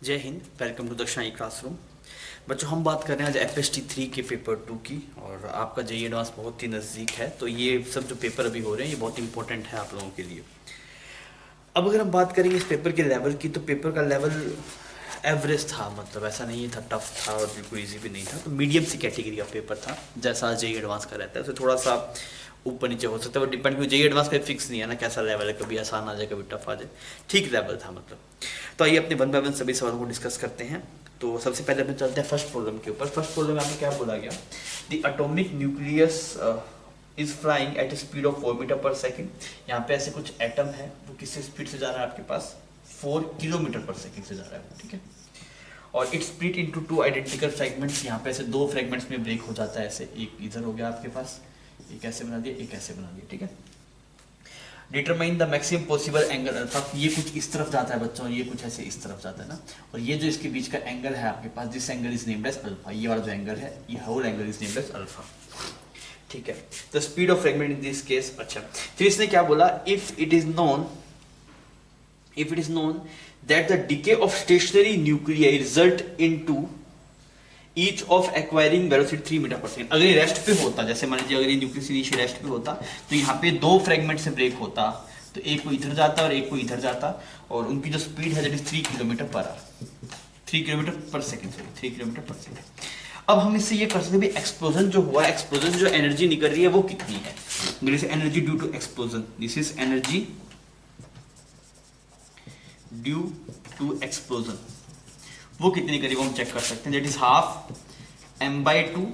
जय Hind. Welcome to Dakshinai classroom. बच्चों, हम बात कर रहे हैं आज FST 3 के पेपर 2 की, और आपका JEE एडवांस बहुत ही नज़दीक है, तो ये सब जो पेपर अभी हो रहे हैं ये बहुत इंपॉर्टेंट है आप लोगों के लिए। अब अगर हम बात करेंगे इस पेपर के लेवल की, तो पेपर का लेवल एवरेज था, मतलब ऐसा नहीं था टफ था और बिल्कुल ईजी भी नहीं था, तो मीडियम सी कैटेगरी का पेपर था। जैसा JEE एडवांस का रहता है उससे थोड़ा सा ऊपर नीचे हो सकता है, वो डिपेंड, क्योंकि JEE एडवांस का फिक्स नहीं है ना कैसा लेवल है, कभी आसान आ जाए कभी टफ आ जाए, ठीक लेवल था मतलब। तो आइए अपने वन बाय वन सभी सवालों को डिस्कस करते हैं। तो सबसे पहले अपन चलते हैं फर्स्ट प्रॉब्लम के ऊपर। फर्स्ट प्रॉब्लम में आपको क्या बोला गया, the atomic nucleus is flying at a speed of 4 metre पर सेकेंड। यहाँ पे ऐसे कुछ एटम है, वो किस स्पीड से जा रहा है आपके पास, 4 किलोमीटर पर सेकेंड से जा रहा है, ठीक है। और it's split into 2 identical fragments. यहाँ पे ऐसे 2 फ्रैगमेंट्स में ब्रेक हो जाता है, ऐसे एक इधर हो गया आपके पास, एक ऐसे बना दिया, एक ऐसे बना दिया, ठीक है। Determine the maximum possible angle alpha. ये कुछ इस तरफ जाता है बच्चों, ये कुछ ऐसे इस तरफ जाता है ना, और ये जो इसके बीच का एंगल है आपके पास, this angle is named as alpha. ये वाला जो एंगल है, ये whole angle is named as alpha, ठीक है। The speed of fragment in this case. अच्छा, फिर इसने क्या बोला, if it is known that the decay of stationary nuclei result into each of acquiring velocity 3 metre पर सेकेंड। अगर ये रेस्ट पे होता, जैसे मान लीजिए अगर ये न्यूक्लियस इनिशियल रेस्ट पे होता, तो यहाँ पे 2 फ्रेगमेंट से ब्रेक होता, तो एक को इधर जाता और एक को इधर जाता, और उनकी जो स्पीड है that is 3 kilometre per hour, 3 kilometre per second, sorry 3 kilometre per second. अब हम इससे ये कर सकते हैं, एक्सप्लोजन जो हुआ, एक्सप्लोजन से जो एनर्जी निकल रही है वो कितनी है। This is energy due to explosion, this is energy due to explosion, वो कितनी करीब हम चेक कर सकते हैं, दैट इज हाफ m/2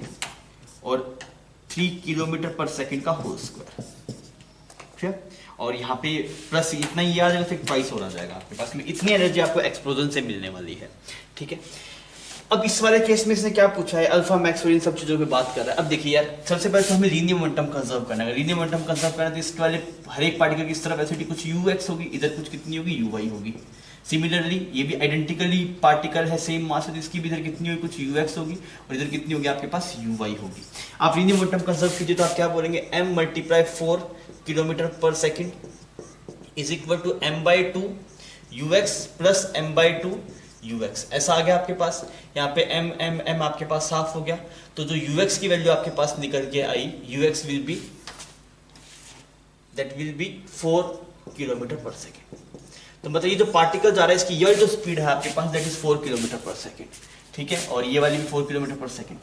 और 3 किलोमीटर पर सेकेंड का होल स्क्वायर, ठीक है। और यहाँ पे प्लस इतना ही आ जाएगा, फिर ट्वाइस और आ जाएगा आपके पास में, इतनी एनर्जी आपको एक्सप्लोजन से मिलने वाली है, ठीक है। अब इस वाले केस में इसने क्या पूछा है, अल्फा मैक्स और इन सब चीजों की बात कर रहा है। अब देखिए यार, सबसे पहले तो हमें लीनियर मोमेंटम कंजर्व करना है। लीनियर मोमेंटम कंजर्व करना है तो इसके वाले हर एक पार्टिकल की इस तरफ वेलोसिटी कुछ ux होगी, इधर कुछ कितनी होगी, uy होगी। सिमिलरली ये भी आइडेंटिकली पार्टिकल है, सेम मास है, तो इसकी भी इधर कितनी होगी, कुछ ux होगी, और इधर कितनी होगी आपके पास uy होगी। आप लीनियर मोमेंटम कंजर्व कीजिए तो आप क्या बोलेंगे, m × 4 kilometre per second is equal to m/2 ux plus m/2 ux, ऐसा आ गया आपके पास। यहाँ पे m आपके पास साफ हो गया, तो जो ux की वैल्यू आपके पास निकल के आई, ux will be 4 kilometre per second. तो मतलब ये जो पार्टिकल जा रहा है, इसकी ये जो स्पीड है आपके पास, that is 4 kilometre per second, ठीक है, और ये वाली भी 4 किलोमीटर पर सेकेंड।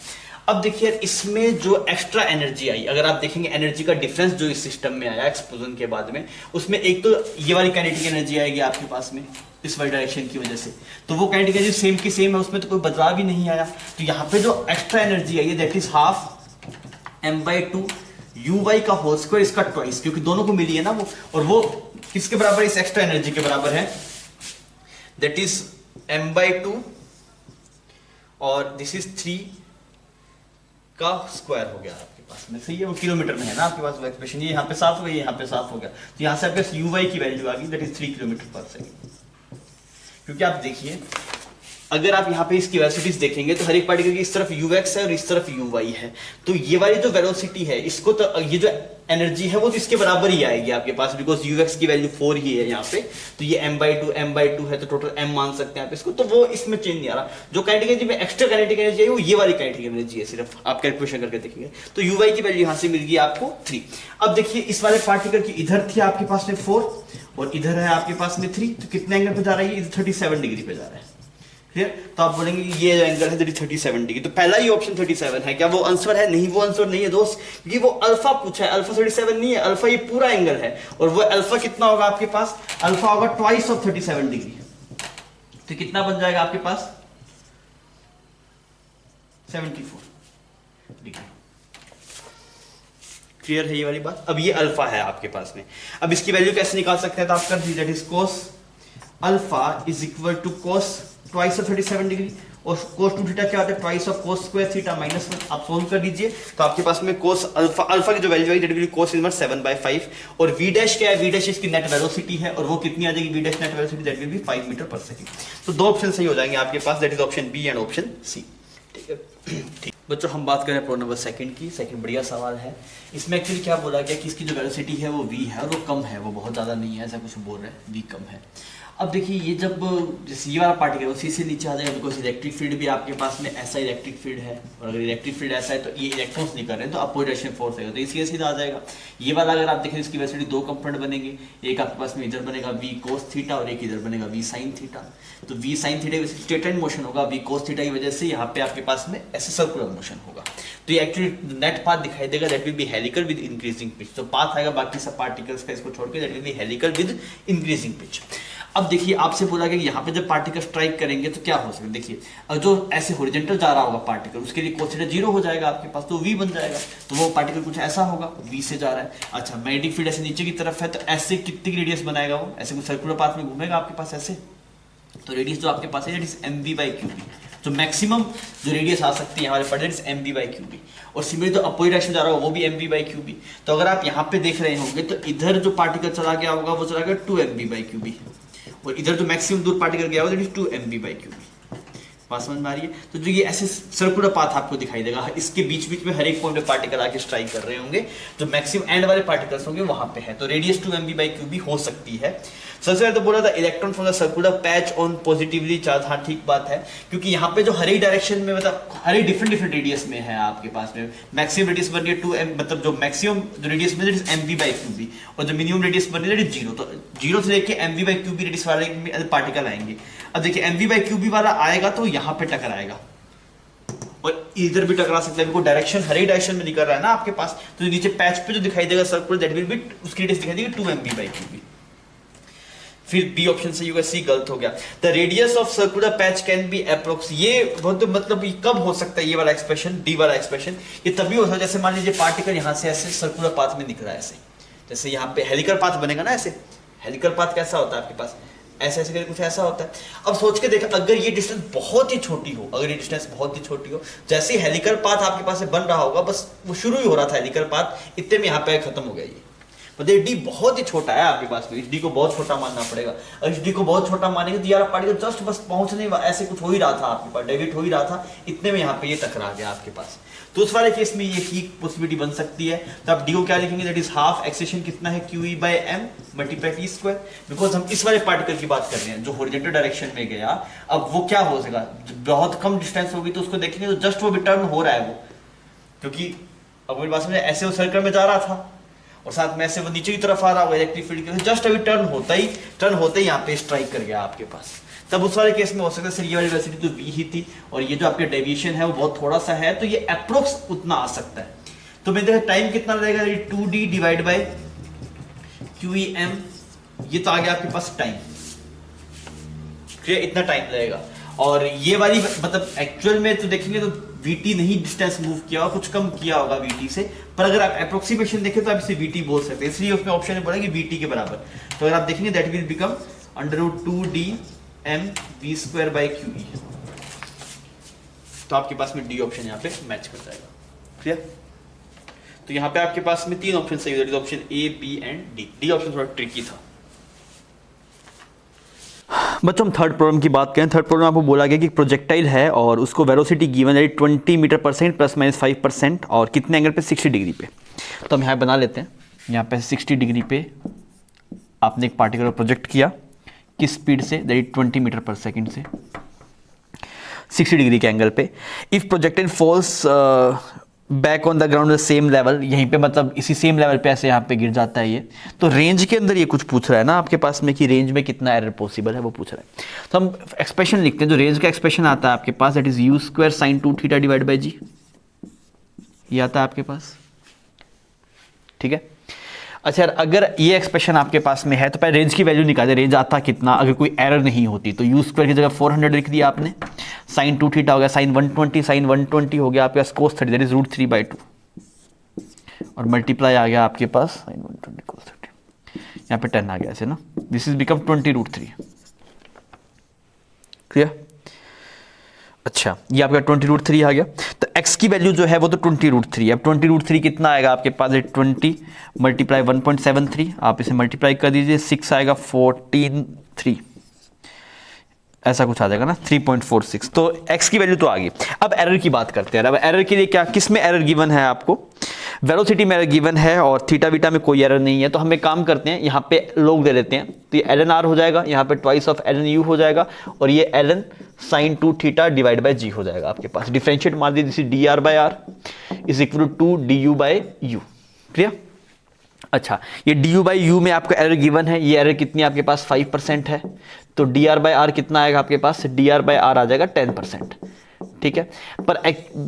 अब देखिए इसमें जो एक्स्ट्रा एनर्जी आई, अगर आप देखेंगे एनर्जी का डिफरेंस जो इस सिस्टम में आया एक्सप्लोजन के बाद में, उसमें एक तो ये वाली काइनेटिक एनर्जी आएगी आपके पास में इस वाली डायरेक्शन की वजह से, तो वो काइनेटिक एनर्जी सेम की सेम है, उसमें तो कोई बदलाव ही नहीं आया। तो यहाँ पे जो एक्स्ट्रा एनर्जी आई है that is half m/2 uy का होल स्क्वायर, इसका ट्वाइस, क्योंकि दोनों को मिली है ना वो, और वो किसके बराबर, इस एक्स्ट्रा एनर्जी के बराबर है, दैट इज m/2 और दिस इज 3 का स्क्वायर हो गया आपके पास में, सही है। वो किलोमीटर में है ना आपके पास वो एक्सप्रेशन, ये यहाँ पे साफ हो गया, यहाँ पे साफ हो गया, तो यहाँ से आपके पास uy की वैल्यू आ गई, that is 3 kilometre per second. क्योंकि आप देखिए अगर आप यहाँ पे इसकी वेलोसिटीज देखेंगे तो हर एक पार्टिकल की इस तरफ ux है और इस तरफ uy है, तो ये वाली जो वेलोसिटी है, इसको तो ये जो एनर्जी है वो तो इसके बराबर ही आएगी आपके पास, बिकॉज ux की वैल्यू 4 ही है यहाँ पे, तो ये m/2 है, तो टोटल m मान सकते हैं आप इसको, तो वो इसमें चेंज नहीं आ रहा। जो काइनेटिक एनर्जी में एक्स्ट्रा काइनेटिक एनर्जी है वो ये वाली काइनेटिक एनर्जी है, सिर्फ आप कैलकुलेशन करके देखेंगे तो uy की वैल्यू यहाँ से मिल गई आपको 3। अब देखिए इस वाले पार्टिकल की इधर थी आपके पास में 4 और इधर है आपके पास में 3, तो कितने एंगल पे जा रहा है, इधर 37 डिग्री पे जा रहा है, क्लियर। तो आप बोलेंगे ये जो एंगल है 37 डिग्री, तो पहला ही ऑप्शन 37 है, क्या वो आंसर है, नहीं वो आंसर नहीं है दोस्त, क्योंकि वो अल्फा पूछा है, अल्फा 37 नहीं है, अल्फा ये पूरा एंगल है, और वो अल्फा कितना होगा आपके पास, अल्फा होगा ट्वाइस ऑफ 37 डिग्री, तो कितना बन जाएगा आपके पास 74 डिग्री। क्लियर है ये वाली बात। अब ये अल्फा है आपके पास में, अब इसकी वैल्यू कैसे निकाल सकते हैं, तो आप कर दीजिए, that is cos alpha is equal to cos twice of 37 degree, और कोस 2 थीटा क्या होता है, twice of cos square theta -1। आप सोल्व कर दीजिए तो आपके पास में कोस अल्फा की जो वैल्यू आएगी that will be cos inverse 7/5, और v डैश क्या है, v डैश इसकी नेट वेलोसिटी है, और वो कितनी आ जाएगी, v dash net velocity that will be 5 metre पर सेकंड। तो दो ऑप्शन सही हो जाएंगे आपके पास, that is option B and option C, ठीक है। ठीक बच्चों, हम बात करें प्रॉब्लम नंबर सेकंड की। सेकंड बढ़िया सवाल है। इसमें एक्चुअली क्या बोला गया कि इसकी जो वेलोसिटी है वो v है और वो कम है, वो बहुत ज़्यादा नहीं है, ऐसा कुछ बोल रहे हैं, v कम है। अब देखिए ये जब जैसे ये वाला पार्टिकल उसी से नीचे आ जाएगा, बिकॉज इलेक्ट्रिक फील्ड भी आपके पास में ऐसा इलेक्ट्रिक फील्ड है, और अगर इलेक्ट्रिक फील्ड ऐसा है तो ये इलेक्ट्रॉन्स नहीं कर रहे हैं तो अपोजिट डायरेक्शन फोर्स आएगा, तो इसी सीधा आ जाएगा। ये वाला अगर आप देखें इसकी वेलोसिटी दो कंपोनेंट बनेंगे, एक आपके पास में इधर बनेगा v cos थीटा और एक इधर बनेगा v sin थीटा। तो v sin theta straight line motion होगा, v cos थीटा की वजह से यहाँ पे आपके पास में ऐसे सर्कुलर मोशन होगा। तो ये एक्चुअली नेट पाथ दिखाई देगा, that will B helical with increasing pitch. तो पाथ आएगा बाकी सब पार्टिकल्स का इसको छोड़ के, that will B helical with increasing pitch. अब देखिए आपसे बोला गया कि यहाँ पे जब पार्टिकल स्ट्राइक करेंगे तो क्या हो सकता है, देखिए अगर जो ऐसे हॉरिजॉन्टल जा रहा होगा पार्टिकल, उसके लिए cos थीटा 0 हो जाएगा आपके पास, तो v बन जाएगा। तो वो पार्टिकल कुछ ऐसा होगा, v से जा रहा है। अच्छा मैग्नेटिक फील्ड ऐसे नीचे की तरफ है, तो ऐसे कितनी रेडियस बनाएगा वो, ऐसे कुछ सर्कुलर पाथ में घूमेगा आपके पास ऐसे, तो रेडियस जो आपके पास है mv/qb, तो मैक्सिमम जो रेडियस आ सकती है हमारे पास mv/qb। और सिमिलरली जो अपोजिट डायरेक्शन जा रहा होगा वो भी mv/qb। तो अगर आप यहाँ पे देख रहे होंगे तो इधर जो पार्टिकल चला गया होगा वो चला गया 2mv/qb, और इधर जो मैक्सिमम दूर पार्टिकल गया होगा दैट इज 2mv/qb। बात समझ में आ रही है? तो जो ये ऐसे सर्कुलर पाथ आपको दिखाई देगा, इसके बीच बीच में हर एक पॉइंट पे पार्टिकल आके स्ट्राइक कर रहे होंगे, जो मैक्सिमम एंड वाले पार्टिकल्स होंगे वहां पे है, तो रेडियस 2mv/qb हो सकती है। सबसे पहले तो बोला था electron from the circular patch on positively charge, हाँ ठीक बात है, क्योंकि यहाँ पे जो हर एक डायरेक्शन में मतलब हर एक डिफरेंट रेडियस में है आपके पास में, मैक्सिमम रेडियस बन रही है 2m, मतलब जो मैक्सिमम जो रेडियस में mv/qb, और जो मिनिमम रेडियस बन रही है 0, तो 0 से लेके mv/qb रेडियस वाले पार्टिकल आएंगे। अब देखिए mv/qb वाला आएगा तो यहाँ पे टकराएगा और इधर भी टकरा सकता है, बिकॉज़ डायरेक्शन हर एक डायरेक्शन में निकल रहा है ना आपके पास। तो नीचे पैच पे जो दिखाई देगा सर्कुलर, दैट विल बी, उसकी रेडियस दिखाई देगी 2mv/qb। फिर बी ऑप्शन से यूगा सी गलत हो गया। The radius of circular patch can be approx, ये बहुत मतलब ये कब हो सकता है, ये वाला एक्सप्रेशन, डी वाला एक्सप्रेशन, ये तभी हो सकता है जैसे मान लीजिए पार्टिकल यहाँ से ऐसे सर्कुलर पाथ में निकला है, ऐसे जैसे यहाँ पे हेलिकल पाथ बनेगा ना, ऐसे हेलिकल पाथ कैसा होता है आपके पास, ऐसे ऐसे करके कुछ ऐसा होता है। अब सोच के देखा अगर ये डिस्टेंस बहुत ही छोटी हो, अगर ये डिस्टेंस बहुत ही छोटी हो, जैसे ही हेलिकल पाथ आपके पास से बन रहा होगा, बस वो शुरू ही हो रहा था हेलिकल पाथ, इतने में यहाँ पे खत्म हो गया ये, मतलब डी बहुत ही छोटा है आपके पास, इस डी को बहुत छोटा मानना पड़ेगा। अगर इस डी को बहुत छोटा मानेंगे तो यार पार्टिकल जस्ट बस पहुंचने ऐसे कुछ हो ही रहा था आपके पास, डेविएट हो ही रहा था, इतने में यहाँ पे ये टकरा गया आपके पास। तो उस वाले केस में ये की पॉसिबिलिटी बन सकती है। तो आप डी को क्या लिखेंगे, दैट इज हाफ एक्सेशन कितना है QE/m multiply T square, because हम इस वाले पार्टिकल की बात कर रहे हैं जो हॉरिजॉन्टल डायरेक्शन में गया। अब वो क्या हो सकेगा, बहुत कम डिस्टेंस होगी तो उसको देखेंगे तो जस्ट वो रिटर्न हो रहा है वो, क्योंकि अब मेरी बात समझे, ऐसे वो सर्कल में जा रहा था और साथ में ऐसे वो नीचे की तरफ आ रहा होगा इलेक्ट्रिक फील्ड के, जस्ट अभी टर्न होते ही यहाँ पे स्ट्राइक कर गया आपके पास। तब उस वाले केस में हो सकता है सर ये वाली वेलोसिटी तो v ही थी और ये जो आपके डेविएशन है वो बहुत थोड़ा सा है, तो ये अप्रोक्स उतना आ सकता है। तो मैं देखा टाइम कितना लगेगा, 2d डिवाइड बाय QEm, ये तो आ गया आपके पास टाइम, इतना टाइम लगेगा। और ये वाली मतलब एक्चुअल में तो देखेंगे तो vt नहीं डिस्टेंस मूव किया होगा, कुछ कम किया होगा vt से, पर अगर आप अप्रोक्सीमेशन देखें तो आप इसे vt बोल सकते हैं, इसलिए उसमें ऑप्शन में बोला कि vt के बराबर। तो अगर आप देखेंगे दैट विल बिकम √2dmv²/QE, तो आपके पास में डी ऑप्शन यहाँ पे मैच कर जाएगा। क्लियर? तो यहाँ पे आपके पास में तीन ऑप्शन सही हो, option A, B and D. D option थोड़ा ट्रिकी था। बच्चों हम थर्ड प्रॉब्लम की बात करें। थर्ड प्रॉब्लम आपको बोला गया कि प्रोजेक्टाइल है और उसको वेलोसिटी गिवन है 20 मीटर/सेकंड ±5% और कितने एंगल पे, 60 डिग्री पे। तो हम यहाँ बना लेते हैं, यहाँ पे 60 डिग्री पे आपने एक पार्टिकल प्रोजेक्ट किया, किस स्पीड से, दैट इज 20 मीटर/सेकंड से 60 डिग्री के एंगल पे। If projectile falls back on the ground same level, यहीं पे मतलब इसी सेम लेवल पे ऐसे यहाँ पे गिर जाता है ये, तो रेंज के अंदर ये कुछ पूछ रहा है ना आपके पास में कि रेंज में कितना एरर पॉसिबल है वो पूछ रहा है। तो हम एक्सप्रेशन लिखते हैं, जो रेंज का एक्सप्रेशन आता है आपके पास, that is u² sin 2θ divide by g, ये आता है आपके पास, ठीक है। अच्छा यार अगर ये एक्सप्रेशन आपके पास में है तो पहले रेंज की वैल्यू निकाले, रेंज आता कितना अगर कोई एरर नहीं होती। तो u² की जगह 400 लिख दिया आपने, sin 2θ हो गया sin 120 हो गया आपके पास cos 30, दैट इज √3/2, और मल्टीप्लाई आ गया आपके पास sin 120 cos 30, यहाँ पे 10 आ गया ऐसे ना, दिस इज बिकम 20√3। क्लियर? अच्छा ये आपका 20√3 आ गया। तो x की वैल्यू जो है वो तो 20√3 है। अब 20√3 कितना आएगा आपके पास, 20 मल्टीप्लाई 1.73, आप इसे मल्टीप्लाई कर दीजिए, 6 आएगा 14.3, ऐसा कुछ आ जाएगा ना, 3.46। तो x की वैल्यू तो आ गई। अब एरर की बात करते हैं। अब एरर के लिए क्या, किस में एरर गिवन है आपको, वेलोसिटी में एरर गिवन है और थीटा बीटा में कोई एरर नहीं है, तो हम एक काम करते हैं, यहाँ पे लोग दे देते हैं, तो ये ln r हो जाएगा, यहाँ पे ट्वाइस ऑफ ln u हो जाएगा, और ये ln sin 2 theta divide by g हो जाएगा आपके पास। डिफरेंशिएट मार दीजिए, dr by r is equal to du by u। Clear? अच्छा, ये du बाई यू में आपका एरर गिवन है, ये एरर कितनी आपके पास 5% है, तो dr बाई आर कितना आएगा आपके पास, dr बाई आर आ जाएगा 10%। ठीक है, पर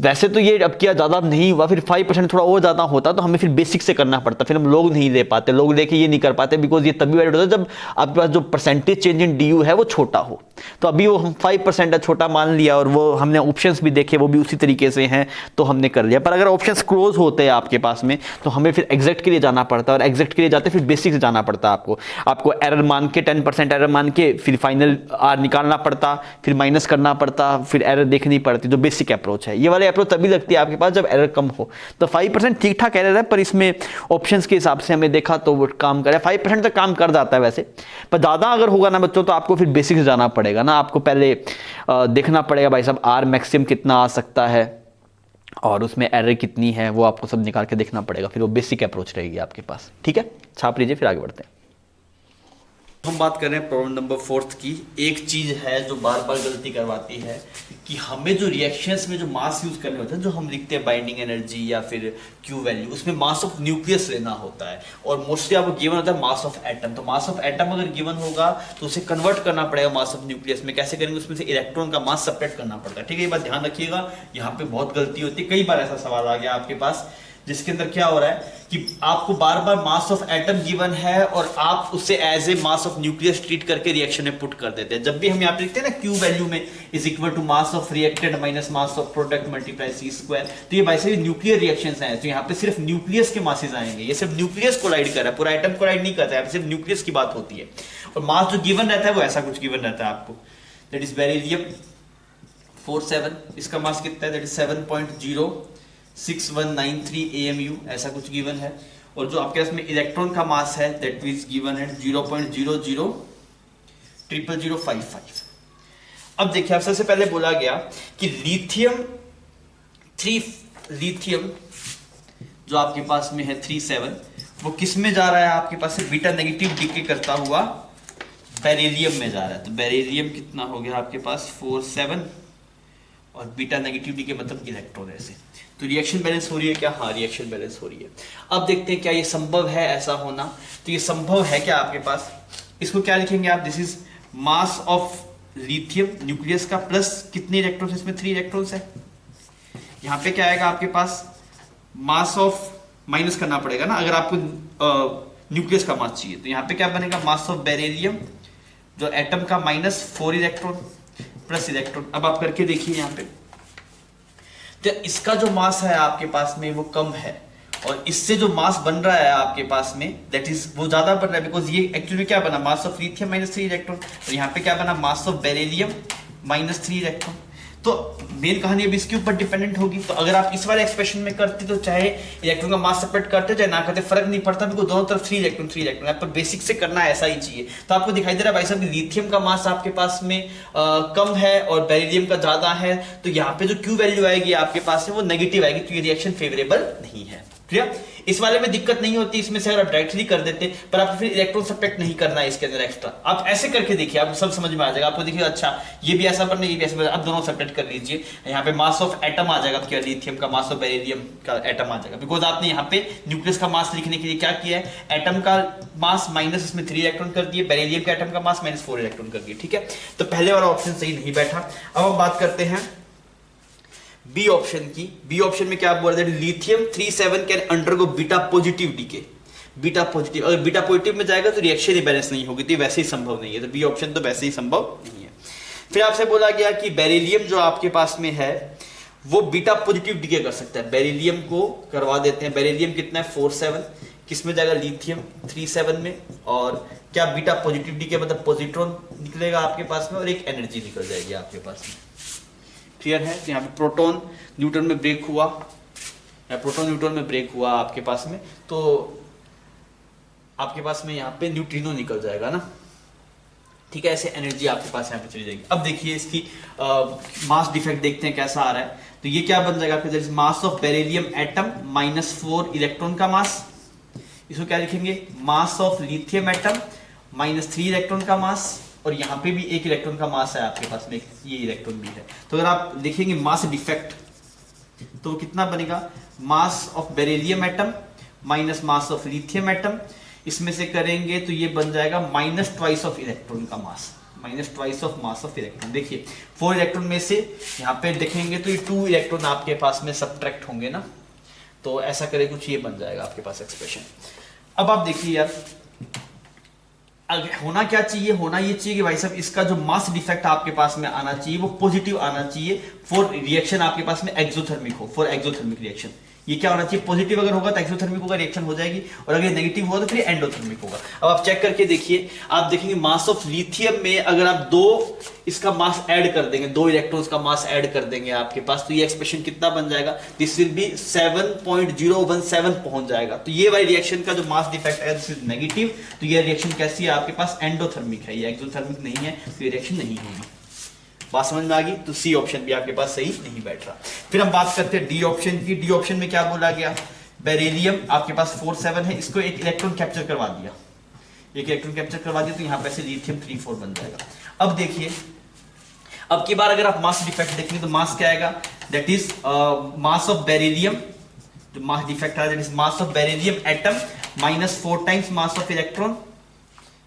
वैसे तो ये अब किया ज़्यादा नहीं हुआ, फिर 5% थोड़ा और ज़्यादा होता तो हमें फिर बेसिक से करना पड़ता, फिर हम लोग नहीं दे पाते, लोग लेके ये नहीं कर पाते, बिकॉज ये तभी वैलिड होता है जब आपके पास जो परसेंटेज चेंज इन डी है वो छोटा हो। तो अभी वो हम 5% छोटा मान लिया, और वो हमने ऑप्शंस भी देखे वो भी उसी तरीके से हैं, तो हमने कर लिया। पर अगर ऑप्शंस क्लोज होते हैं आपके पास में, तो हमें फिर एग्जैक्ट के लिए जाना पड़ता है, और एग्जैक्ट के लिए जाते फिर बेसिक से जाना पड़ता है आपको एरर मान के 10% एरर मान के फिर फाइनल आर निकालना पड़ता, फिर माइनस करना पड़ता, फिर एरर देखनी पड़ती, जो बेसिक अप्रोच है। ये वाले अप्रोच तभी लगती है आपके पास जब एरर कम हो। तो 5% ठीक ठाक एरर है, पर इसमें ऑप्शंस के हिसाब से हमें देखा तो वो काम करे, 5% तक काम कर जाता है वैसे, पर ज़्यादा अगर होगा ना बच्चों तो आपको फिर बेसिक से जाना पड़ेगा ना, आपको पहले देखना पड़ेगा भाई साहब आर मैक्सिमम कितना आ सकता है और उसमें एरर कितनी है, वो आपको सब निकाल के देखना पड़ेगा, फिर वो बेसिक अप्रोच रहेगी आपके पास। ठीक है, छाप लीजिए, फिर आगे बढ़ते हैं। हम बात कर रहे हैं प्रॉब्लम नंबर 4 की। एक चीज है जो बार बार गलती करवाती है कि हमें जो रिएक्शंस में जो मास यूज करने होते हैं, जो हम लिखते हैं बाइंडिंग एनर्जी या फिर क्यू वैल्यू, उसमें मास ऑफ न्यूक्लियस लेना होता है, और मोस्टली आपको गिवन होता है मास ऑफ एटम। तो मास ऑफ एटम अगर गिवन होगा तो उसे कन्वर्ट करना पड़ेगा मास ऑफ न्यूक्लियस में। कैसे करेंगे? उसमें से इलेक्ट्रॉन का मास सेपरेट करना पड़ता है। ठीक है, ये बात ध्यान रखिएगा, यहाँ पे बहुत गलती होती है। कई बार ऐसा सवाल आ गया आपके पास जिसके अंदर क्या हो रहा है कि आपको बार बार मास ऑफ एटम गिवन है और आप उसे as a mass of nucleus treat करके रिएक्शन में पुट कर देते हैं। जब भी हम यहाँ पे लिखते हैं ना क्यू वैल्यू में is equal to mass of reacted minus mass of product multiply C square, तो ये वैसे ही न्यूक्लियर रिएक्शंस हैं, तो यहाँ पे सिर्फ न्यूक्लियस के मासेस आएंगे। ये सिर्फ न्यूक्लियस कोलाइड कर रहा है, पूरा एटम कोलाइड नहीं करता है, सिर्फ न्यूक्लियस की बात होती है। और मास जो गिवन रहता है वो ऐसा कुछ गिवन रहता है आपको, दैट इज बेरिलियम 47, इसका मास कितना है, दैट इज 7.06193 AMU, ऐसा कुछ गिवन है। और जो आपके पास में इलेक्ट्रॉन का मास है दैट इज गिवन है 0.000055। अब देखिए, आप सबसे पहले बोला गया कि लिथियम जो आपके पास में है 37, वो किस में जा रहा है आपके पास से बीटा नेगेटिव डीके करता हुआ बेरिलियम में जा रहा है। तो बेरिलियम कितना हो गया आपके पास 47, और बीटा नेगेटिव डीके मतलब इलेक्ट्रॉन ऐसे। तो रिएक्शन बैलेंस हो रही है क्या? हाँ, रिएक्शन बैलेंस हो रही है। अब देखते हैं क्या ये संभव है ऐसा होना। तो ये संभव है क्या आपके पास? इसको क्या लिखेंगे आप? This is mass of lithium nucleus का प्लस कितने इलेक्ट्रॉन्स, इसमें 3 इलेक्ट्रॉन्स है। यहाँ पे क्या आएगा आपके पास? मास ऑफ, माइनस करना पड़ेगा ना अगर आपको न्यूक्लियस का मास चाहिए। तो यहाँ पे क्या बनेगा? मास ऑफ बेरिलियम जो एटम का माइनस 4 इलेक्ट्रॉन प्लस इलेक्ट्रॉन। अब आप करके देखिए यहाँ पे, तो इसका जो मास है आपके पास में वो कम है, और इससे जो मास बन रहा है आपके पास में दैट इज वो ज्यादा बन रहा है, बिकॉज ये एक्चुअली क्या बना? मास ऑफ लिथियम माइनस 3 इलेक्ट्रॉन, और यहाँ पे क्या बना? मास ऑफ बेरिलियम माइनस 3 इलेक्ट्रॉन। तो मेन कहानी अब इसके ऊपर डिपेंडेंट होगी। तो अगर आप इस वाले एक्सप्रेशन में करते तो चाहे इलेक्ट्रॉन का मास सेपरेट करते चाहे ना करते फर्क नहीं पड़ता, बिकॉज दोनों तरफ 3 इलेक्ट्रॉन है, पर बेसिक से करना ऐसा ही चाहिए। तो आपको दिखाई दे रहा है भाई साहब लिथियम का मास आपके पास में कम है और बेरिलियम का ज्यादा है, तो यहाँ पे जो क्यू वैल्यू आएगी आपके पास में वो नेगेटिव आएगी, तो ये रिएक्शन फेवरेबल नहीं है। क्लियर? इस वाले में दिक्कत नहीं होती, इसमें से अगर आप डायरेक्टली कर देते, पर आपको फिर इलेक्ट्रॉन सब्ट्रैक्ट नहीं करना है इसके अंदर एक्स्ट्रा। आप ऐसे करके देखिए, आपको सब समझ में आ जाएगा। आपको देखिए अच्छा ये भी ऐसा बनना, ये भी ऐसा बनना, आप दोनों सब्ट्रैक्ट कर लीजिए। यहाँ पे मास ऑफ एटम आ जाएगा आपके लिथियम का, मास ऑफ बेरिलियम का एटम आ जाएगा, बिकॉज आपने यहाँ पे न्यूक्लियस का मास लिखने के लिए क्या किया है? एटम का मास माइनस इसमें 3 इलेक्ट्रॉन कर दिए, बेरिलियम का एटम का मास माइनस 4 इलेक्ट्रॉन कर दिए। ठीक है, तो पहले वाला ऑप्शन सही नहीं बैठा। अब हम बात करते हैं बी ऑप्शन की। बी ऑप्शन में क्या बोल रहे थे? Lithium 37 can undergo beta positive decay. Beta positive, अगर बीटा पॉजिटिव में जाएगा तो रिएक्शन ही बैलेंस नहीं होगी, तो वैसे ही संभव नहीं है। तो बी ऑप्शन तो वैसे ही संभव नहीं है। फिर आपसे बोला गया कि बेरिलियम जो आपके पास में है वो बीटा पॉजिटिव डीके कर सकता है। बेरिलियम को करवा देते हैं। बेरिलियम कितना है? 47, किस में जाएगा? लिथियम 37 में। और क्या बीटा पॉजिटिव डीके मतलब पॉजिट्रॉन निकलेगा आपके पास में और एक एनर्जी निकल जाएगी आपके पास में। क्लियर है? यहाँ पे प्रोटॉन न्यूट्रॉन में ब्रेक हुआ, या प्रोटॉन न्यूट्रॉन में ब्रेक हुआ आपके पास में, तो आपके पास में यहाँ पे न्यूट्रिनो निकल जाएगा ना। ठीक है, ऐसे एनर्जी आपके पास यहाँ पे चली जाएगी। अब देखिए इसकी मास डिफेक्ट देखते हैं कैसा आ रहा है। तो ये क्या बन जाएगा आपके, मास ऑफ बेरिलियम एटम -4 इलेक्ट्रॉन का मास। इसको क्या लिखेंगे, मास ऑफ लिथियम एटम -3 इलेक्ट्रॉन का मास, और यहाँ पे भी 1 इलेक्ट्रॉन का मास है आपके पास में, ये इलेक्ट्रॉन भी है। तो अगर आप देखेंगे मास डिफेक्ट तो कितना बनेगा, मास of beryllium atom minus mass of lithium atom, इसमें से करेंगे तो ये बन जाएगा -2 ऑफ इलेक्ट्रॉन का मास, -2 ऑफ मास ऑफ इलेक्ट्रॉन। देखिए 4 इलेक्ट्रॉन में से यहाँ पे देखेंगे तो ये 2 इलेक्ट्रॉन आपके पास में सब्ट्रैक्ट होंगे ना, तो ऐसा करे कुछ ये बन जाएगा आपके पास एक्सप्रेशन। अब आप देखिए यार होना क्या चाहिए, होना ये चाहिए कि भाई साहब इसका जो मास डिफेक्ट आपके पास में आना चाहिए वो पॉजिटिव आना चाहिए फॉर रिएक्शन आपके पास में एक्सोथर्मिक हो, फॉर एक्सोथर्मिक रिएक्शन। ये क्या होना चाहिए, पॉजिटिव अगर होगा तो एक्सोथर्मिक होगा, रिएक्शन हो जाएगी, और अगर नेगेटिव होगा तो फिर एंडोथर्मिक होगा। अब आप चेक करके देखिए, आप देखेंगे मास ऑफ लिथियम में अगर आप 2 इसका मास ऐड कर देंगे, 2 इलेक्ट्रॉन्स का मास ऐड कर देंगे आपके पास, तो ये एक्सप्रेशन कितना बन जाएगा, दिस विल बी 7.017 पहुंच जाएगा। तो ये वाली रिएक्शन का जो मास डिफेक्ट है दिस इज नेगेटिव, तो ये रिएक्शन कैसी है आपके पास, एंडोथर्मिक है, ये एक्सोथर्मिक नहीं है, तो ये रिएक्शन नहीं होगी। बात समझ में आ गई, तो सी ऑप्शन भी आपके पास सही नहीं बैठ रहा। फिर हम बात करते हैं डी ऑप्शन की। डी ऑप्शन में क्या बोला गया, बेरिलियम आपके पास 47 है, इसको 1 इलेक्ट्रॉन कैप्चर करवा दिया, 1 इलेक्ट्रॉन कैप्चर करवा दिया, तो यहाँ पे से लिथियम 3,4 बन जाएगा। अब देखिए अब की बार अगर आप मास डिफेक्ट देखेंगे तो मास क्या आएगा, that is mass of beryllium, जो मास डिफेक्ट है that is mass of beryllium atom -4 times mass of electron,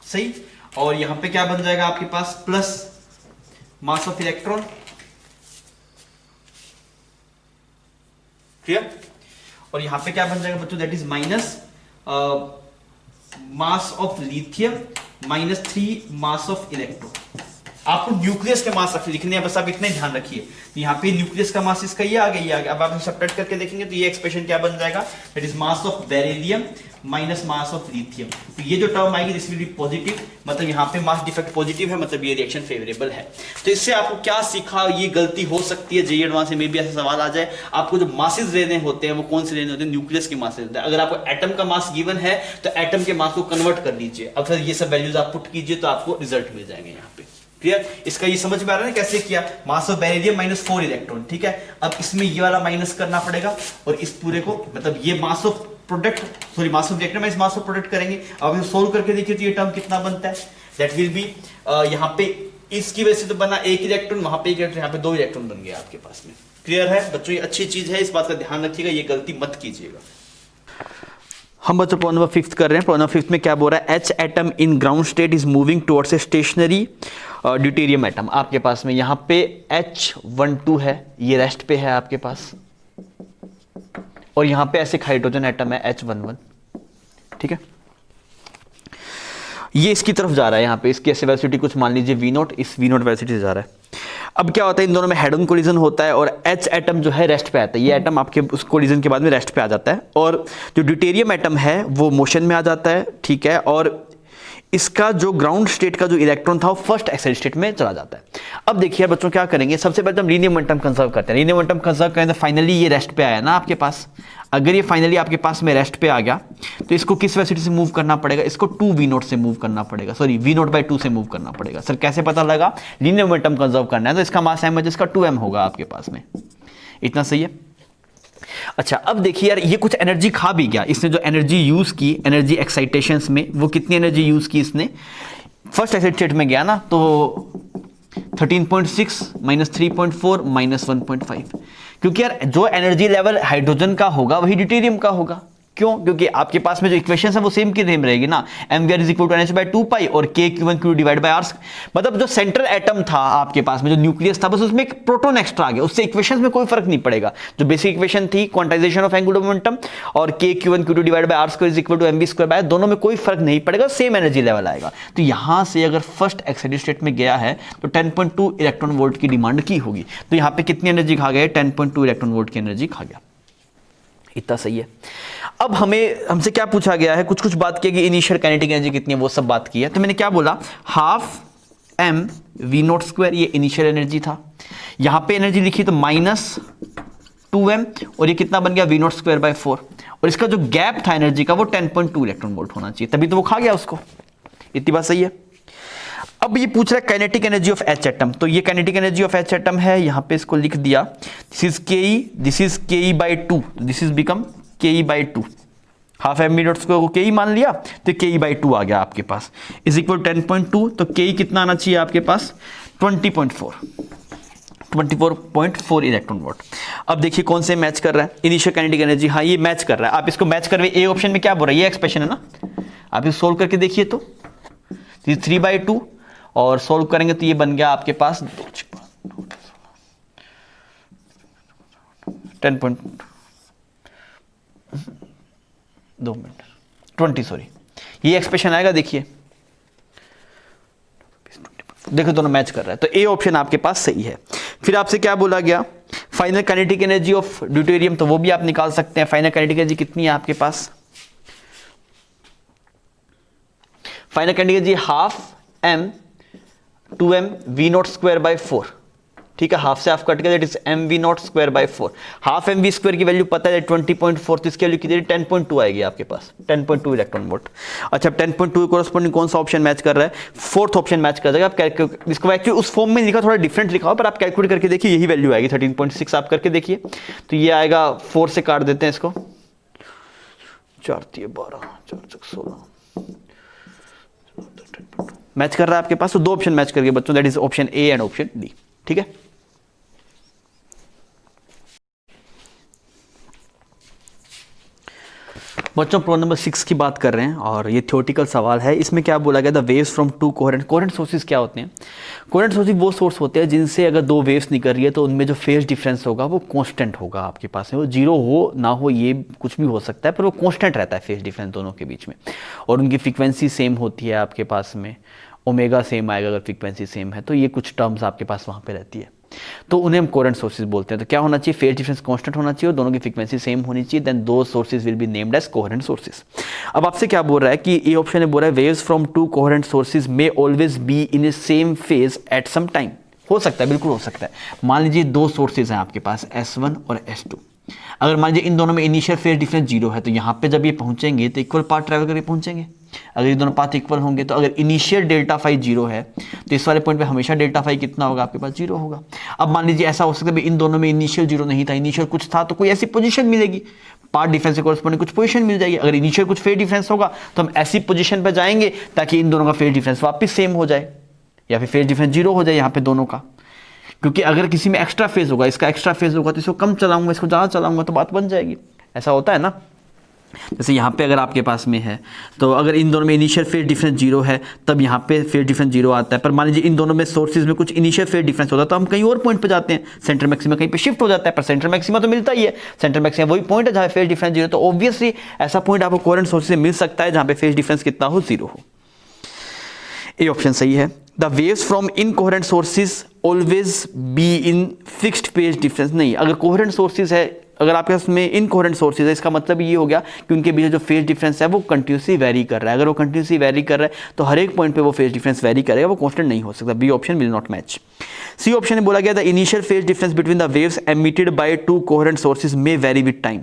सही। और यहां पे क्या बन जाएगा आपके पास, plus mass of electron, clear. और यहां पे क्या बन जाएगा बच्चों, that is minus mass of lithium -3 mass of electron. आपको न्यूक्लियस के मास लिखने हैं, बस आप इतने ध्यान रखिए। तो यहाँ पे न्यूक्लियस का मास इसका ये आ गया, ये आ गया। अब आप सब्ट्रैक्ट करके देखेंगे तो ये एक्सप्रेशन क्या बन जाएगा, that is mass of beryllium minus mass of lithium. तो ये जो टर्म आएगी दिस विल बी पॉजिटिव, मतलब यहाँ पे मास डिफेक्ट पॉजिटिव है, मतलब ये रिएक्शन फेवरेबल है। तो इससे आपको क्या सीखा, ये गलती हो सकती है जेईई एडवांस में भी ऐसा सवाल आ जाए, आपको जो मासेस लेने होते हैं वो कौन से लेने होते हैं, न्यूक्लियस के मासेस होते हैं। अगर आपको एटम का मास गिवन है तो एटम के मास को कन्वर्ट कर लीजिए, अब फिर ये सब वैल्यूज आप पुट कीजिए तो आपको रिजल्ट मिल जाएंगे यहाँ पे। क्लियर, इसका ये समझ में आ रहा है ना कैसे किया, मास ऑफ बेरिलियम -4 इलेक्ट्रॉन, ठीक है। अब इसमें ये वाला माइनस करना पड़ेगा और इस पूरे को, मतलब ये मास of product, sorry mass of reactor minus mass of product करेंगे। अब सोल्व करके देखिए तो ये टर्म कितना बनता है, दैट विल बी यहाँ पे इसकी वजह से तो बना 1 इलेक्ट्रॉन, वहां पे 1 इलेक्ट्रॉन, यहाँ पे 2 इलेक्ट्रॉन बन गया आपके पास में। क्लियर है बच्चों, ये अच्छी चीज है, इस बात का ध्यान रखिएगा, ये गलती मत कीजिएगा। हम बच्चों प्रॉब्लम नंबर 5 कर रहे हैं। प्रॉब्लम नंबर 5 में क्या बोल रहा है, H atom in ground state is moving towards a stationary deuterium atom. आपके पास में यहाँ पे H12 है, ये रेस्ट पे है आपके पास, और यहाँ पे ऐसे हाइड्रोजन एटम है H11, ठीक है। ये इसकी तरफ जा रहा है, यहाँ पे इसकी ऐसे वेलोसिटी कुछ मान लीजिए V0, इस V0 वेलोसिटी से जा रहा है। अब क्या होता है, इन दोनों में हेड ऑन कोलिजन होता है और H एटम जो है रेस्ट पे आता है, ये एटम आपके उस कोलिजन के बाद में रेस्ट पे आ जाता है, और जो ड्यूटेरियम एटम है वो मोशन में आ जाता है, ठीक है। और इसका जो ग्राउंड स्टेट का जो इलेक्ट्रॉन था वो फर्स्ट एक्साइड स्टेट में चला जाता है। अब देखिए बच्चों क्या करेंगे, सबसे पहले हम लीनियर मोमेंटम कंजर्व करते हैं। लीनियर मोमेंटम कंजर्व करें तो फाइनली ये रेस्ट पे आया ना आपके पास, अगर ये फाइनली आपके पास में रेस्ट पे आ गया तो इसको किस वेलोसिटी से मूव करना पड़ेगा, इसको 2v0 से मूव करना पड़ेगा, सॉरी v0/2 से मूव करना पड़ेगा। सर कैसे पता लगा, लीनियर मोमेंटम कंजर्व करना है तो इसका मास m है जिसका 2m होगा आपके पास में, इतना सही है। अच्छा अब देखिए यार, ये कुछ एनर्जी खा भी गया, इसने जो एनर्जी यूज की एनर्जी एक्साइटेशंस में, वो कितनी एनर्जी यूज की इसने, फर्स्ट एक्साइटेड स्टेट में गया ना तो 13.6 -3.4 -1.5, क्योंकि यार जो एनर्जी लेवल हाइड्रोजन का होगा वही ड्यूटेरियम का होगा। क्यों, क्योंकि आपके पास में जो इक्वेशन है वो सेम की सेम रहेगी ना, mvr = NH/2π और k/Q1Q /r, मतलब जो सेंट्रल एटम था आपके पास में, जो न्यूक्लियस था, बस उसमें एक प्रोटॉन एक्स्ट्रा आ गया, उससे इक्वेशंस में कोई फर्क नहीं पड़ेगा। जो बेसिक इक्वेशन थी क्वांटाइजेशन ऑफ एंगुलर मोमेंटम और k/Q1Q2 /r² mv², दोनों में कोई फर्क नहीं पड़ेगा, सेम एनर्जी लेवल आएगा। तो यहां से अगर फर्स्ट एक्साइटेड स्टेट में गया है तो 10.2 इलेक्ट्रॉन वोल्ट की डिमांड की होगी, तो यहां पे कितनी एनर्जी खा गया, 10.2 इलेक्ट्रॉन वोल्ट की एनर्जी खा गया, इतना सही है। अब हमसे क्या पूछा गया है, कुछ बात की कि इनिशियल काइनेटिक एनर्जी कितनी है, वो सब बात की है। तो मैंने क्या बोला, ½ mv02, ये इनिशियल एनर्जी था। यहां पे एनर्जी लिखी तो -2m, और ये कितना बन गया v02/4, और इसका जो गैप था एनर्जी का वो 10.2 इलेक्ट्रॉन वोल्ट होना चाहिए, तभी तो वो खा गया उसको, इतनी बात सही है। अब ये पूछ रहा है kinetic energy of H atom, तो ये kinetic energy of H atom है, यहां पे इसको लिख दिया, this is K E by two, this is become K E by two, half M not को के ई मान लिया तो के ई बाई टू आ गया आपके पास, इज इक्वल 10.2, तो के ई कितना आना चाहिए आपके पास 24.4 इलेक्ट्रॉन वोल्ट। अब देखिए कौन से मैच कर रहा है, इनिशियल काइनेटिक एनर्जी, हाँ ये मैच कर रहा है, आप इसको मैच कर रहे हैं, ए ऑप्शन में क्या बोल रहा है, ये एक्सप्रेशन है ना, आप इसको सोल्व करके देखिए तो 3/2 और सोल्व करेंगे तो ये बन गया आपके पास 20 सॉरी, ये एक्सप्रेशन आएगा, देखिए देखो दोनों मैच कर रहा है, तो ए ऑप्शन आपके पास सही है। फिर आपसे क्या बोला गया, final kinetic energy of deuterium, तो वो भी आप निकाल सकते हैं, फाइनल काइनेटिक एनर्जी कितनी है आपके पास, final kinetic energy half m 2m v0²/4, ठीक है, हाफ से हाफ कट गया, that is m v0²/4, half m v² की वैल्यू पता है 20.4, तो इसकी वैल्यू कितनी 10.2 आएगी आपके पास, 10.2 इलेक्ट्रॉन वोल्ट। अच्छा 10.2 कोरस्पोंडिंग कौन सा ऑप्शन मैच कर रहा है, फोर्थ ऑप्शन मैच कर जाएगा। आप इसको एक्चुअली उस फॉर्म में लिखा, थोड़ा डिफरेंट लिखा हो, पर आप कैलकुलेट करके देखिए यही वैल्यू आएगी 13.6, आप करके देखिए, तो ये आएगा 4 से काट देते हैं इसको, 4 3 12 4 6 16 मैच कर रहा है आपके पास, तो दो ऑप्शन मैच करके बच्चों, that is option A and option D, ठीक है। बच्चों प्रॉब्लम नंबर 6 की बात कर रहे हैं और ये थ्योरेटिकल सवाल है। इसमें क्या बोला गया, the waves from two coherent sources क्या होते हैं, कोहेरेंट सोर्सेज वो सोर्स होते हैं जिनसे अगर दो वेव्स निकल रही है तो उनमें जो फेज डिफरेंस होगा वो कांस्टेंट होगा आपके पास में, वो जीरो हो ना हो ये कुछ भी हो सकता है, पर वो कांस्टेंट रहता है फेज डिफरेंस दोनों के बीच में, और उनकी फ्रीक्वेंसी सेम होती है आपके पास में, ओमेगा सेम आएगा अगर फ्रीक्वेंसी सेम है, तो ये कुछ टर्म्स आपके पास वहाँ पे रहती है, तो उन्हें हम कोहेरेंट सोर्सेज बोलते हैं। तो क्या होना चाहिए, फेज डिफरेंस कांस्टेंट होना चाहिए और दोनों की फ्रीक्वेंसी सेम होनी चाहिए, देन दो sources will be named as coherent sources. अब आपसे क्या बोल रहा है कि ए ऑप्शन में बोल रहा है waves from two coherent sources may always be in a same phase at some time, हो सकता है, बिल्कुल हो सकता है। मान लीजिए दो सोर्सेज हैं आपके पास S1 और S2, अगर मान लीजिए इन दोनों में इनिशियल फेज डिफरेंस 0 है, तो यहाँ पे जब ये पहुंचेंगे तो इक्वल पाथ ट्रैवल करके पहुंचेंगे, अगर ये दोनों पाथ इक्वल होंगे, तो अगर इनिशियल डेल्टा फाई 0 है तो इस वाले पॉइंट पे हमेशा डेल्टा फाई कितना होगा आपके पास 0 होगा। अब मान लीजिए ऐसा हो सकता है इन दोनों में इनिशियल 0 नहीं था, इनिशियल कुछ था, तो कोई ऐसी पोजीशन मिलेगी, पाथ डिफरेंस के कोरस्पोंडिंग कुछ पोजीशन मिल जाएगी, अगर इनिशियल कुछ फेज डिफरेंस होगा तो हम ऐसी पोजीशन पर जाएंगे ताकि इन दोनों का फेज डिफरेंस वापस सेम हो जाए या फिर फेज डिफरेंस 0 हो जाए यहाँ पे दोनों का, क्योंकि अगर किसी में एक्स्ट्रा फेज होगा, इसका एक्स्ट्रा फेज होगा तो इसको कम चलाऊंगा, इसको ज़्यादा चलाऊंगा तो बात बन जाएगी, ऐसा होता है ना। जैसे यहाँ पे अगर आपके पास में है तो अगर इन दोनों में इनिशियल फेज डिफरेंस 0 है तब यहाँ पे फेज डिफरेंस 0 आता है, पर मान लीजिए इन दोनों में सोर्सेज में कुछ इनिशियल फेज डिफरेंस होता है तो हम कहीं और पॉइंट पे जाते हैं, सेंटर मैक्सिमा कहीं पे शिफ्ट हो जाता है, पर सेंटर मैक्सिमा तो मिलता ही है, सेंटर मैक्सिमा वही पॉइंट है जहाँ फेज डिफरेंस 0, तो ऑब्वियसली ऐसा पॉइंट आपको कोहेरेंट सोर्स से मिल सकता है जहाँ पे फेज डिफरेंस कितना हो, 0 हो। ए ऑप्शन सही है। The waves from incoherent sources always be in fixed phase difference, नहीं, अगर कोहेरेंट सोर्सेज है, अगर आपके पास में इनकोहेरेंट सोर्सेज है, इसका मतलब ये हो गया कि उनके बीच जो फेज डिफरेंस है वो कंटिन्यूसली वेरी कर रहा है, अगर वो कंटिन्यूसली वेरी कर रहा है तो हर एक पॉइंट पे वो फेज डिफरेंस वेरी करेगा, वो कांस्टेंट नहीं हो सकता, B option will not match. C option में बोला गया the initial phase difference between the waves emitted by two coherent sources may vary with time.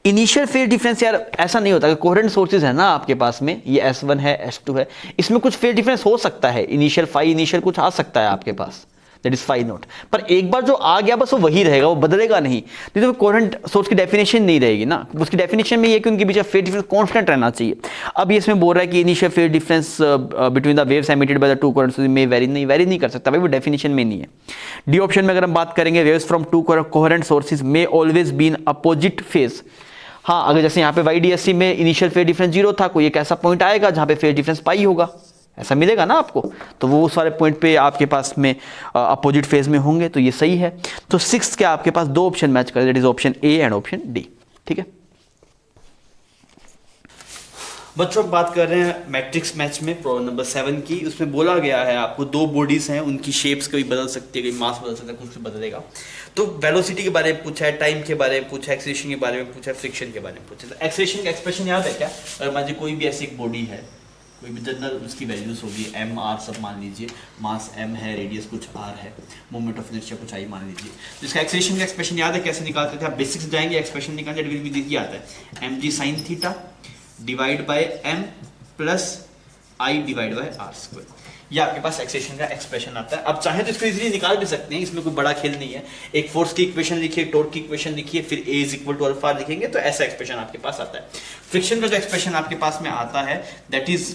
Initial phase difference यार ऐसा नहीं होता, कोहेरेंट सोर्सेज है ना आपके पास में, ये S1 है S2 है, इसमें कुछ फेज डिफरेंस हो सकता है, इनिशियल फाई इनिशियल कुछ आ सकता है आपके पास, दैट इज फाई नॉट, पर एक बार जो आ गया बस वो वही रहेगा, वो बदलेगा नहीं। तो कोहेरेंट सोर्स की डेफिनेशन नहीं रहेगी ना, उसकी डेफिनेशन में ये कि उनके बीच फेज डिफरेंस कांस्टेंट रहना चाहिए। अब ये इसमें बोल रहा है कि initial phase difference between the waves emitted by the two coherent sources में वेरी नहीं कर सकता भाई, वो डेफिनेशन में नहीं है। डी ऑप्शन में अगर हम बात करेंगे waves from two coherent sources may always be in opposite phase, हाँ, अगर जैसे यहाँ पे YDSC में इनिशियल फेज डिफरेंस 0 था, कोई एक ऐसा पॉइंट आएगा जहाँ पे फेज डिफरेंस पाई होगा, ऐसा मिलेगा ना आपको, तो वो उस वाले पॉइंट पे आपके पास में अपोजिट फेज में होंगे, तो ये सही है। तो 6 के आपके पास दो ऑप्शन मैच करें, that is option A and option D, ठीक है। बच्चों बात कर रहे हैं मैट्रिक्स मैच में प्रॉब्लम नंबर 7 की, उसमें बोला गया है आपको दो बॉडीज हैं, उनकी शेप्स कभी बदल सकती है, कभी मास बदल सकता है, कुछ बदलेगा, तो वेलोसिटी के बारे में पूछा है, टाइम के बारे में पूछा है, एक्सेलरेशन के बारे में पूछा है, फ्रिक्शन के बारे में पूछा है। तो एक्सेलरेशन का एक्सप्रेशन याद है क्या, अगर मान लीजिए कोई भी ऐसी एक बॉडी है, कोई भी जनरल उसकी वैल्यूज होगी m r सब मान लीजिए, मास m है, रेडियस कुछ r है, मोमेंट ऑफ इनर्शिया कुछ i मान लीजिए, तो इसका एक्सेलरेशन का एक्सप्रेशन याद है कैसे निकालते थे, आप बेसिक्स जाएंगे, एक्सप्रेशन निकालने विधि आता है mg sin theta divide by m plus I divide by R square. ये आपके पास एक्सेशन का एक्सप्रेशन आता है। अब चाहे तो इसको इजीली निकाल भी सकते हैं, इसमें कोई बड़ा खेल नहीं है। एक फोर्स की इक्वेशन लिखिए, टॉर्क की इक्वेशन लिखिए, फिर A is equal to alpha लिखेंगे तो ऐसा एक्सप्रेशन आपके पास आता है। फ्रिक्शन का जो एक्सप्रेशन आपके पास में आता है that is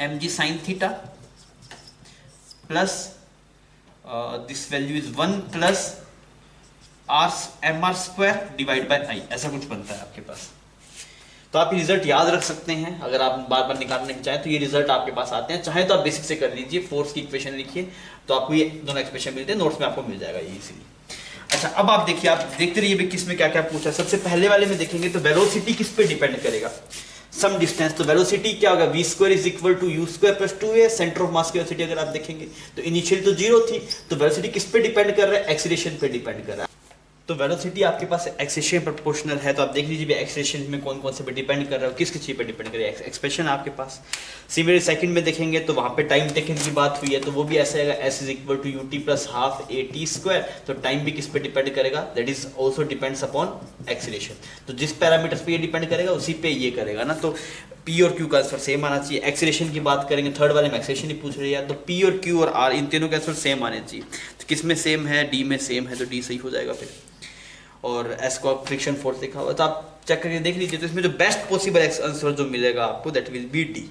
mg sin theta plus this value is 1 plus mr square divide by I, ऐसा कुछ बनता है आपके पास। तो आप ये रिजल्ट याद रख सकते हैं, अगर आप बार बार निकालना चाहें तो ये रिजल्ट आपके पास आते हैं। चाहे तो आप बेसिक से कर लीजिए, फोर्स की इक्वेशन लिखिए तो आपको ये दोनों एक्सप्रेशन मिलते हैं, नोट्स में आपको मिल जाएगा ये इजीली। अच्छा, अब आप देखिए, आप देखते रहिए किस में क्या क्या पूछा है। सबसे पहले वाले में देखेंगे तो वेलोसिटी किस पे डिपेंड करेगा, सम डिस्टेंस। तो वेलोसिटी क्या होगा, v square is equal to u square plus 2a। Centre of mass की वेलोसिटी अगर आप देखेंगे तो इनिशियली तो 0 थी, तो वेलोसिटी किस पे डिपेंड कर रहा है, एक्सीलरेशन पे डिपेंड कर रहा है। तो वेलोसिटी आपके पास एक्सेलरेशन प्रोपोर्शनल है, तो आप देख लीजिए एक्सेलरेशन में कौन कौन से पे डिपेंड कर रहा है, किस चीज पे डिपेंड कर रहा है, एक्सप्रेशन आपके पास। सिमिलरली सेकंड में देखेंगे तो वहां पे टाइम टेकन की बात हुई है, तो वो भी ऐसा आएगा s is equal to ut plus half at square. तो टाइम भी किस पे डिपेंड करेगा, that is also depends upon acceleration. तो जिस पैरामीटर्स पे ये डिपेंड करेगा उसी पे ये करेगा ना। तो P और Q का आंसर सेम आना चाहिए। एक्सेलरेशन की बात करेंगे, थर्ड वाले में एक्सेलरेशन ही पूछ रही है, तो P और Q और R इन तीनों के आंसर सेम आने चाहिए। तो किस में सेम है, D में सेम है, तो D सही हो जाएगा फिर। और एस को फ्रिक्शन फोर्स लिखा हुआ, तो आप चेक करके देख लीजिए। तो इसमें जो बेस्ट पॉसिबल आंसर जो मिलेगा आपको that will B D.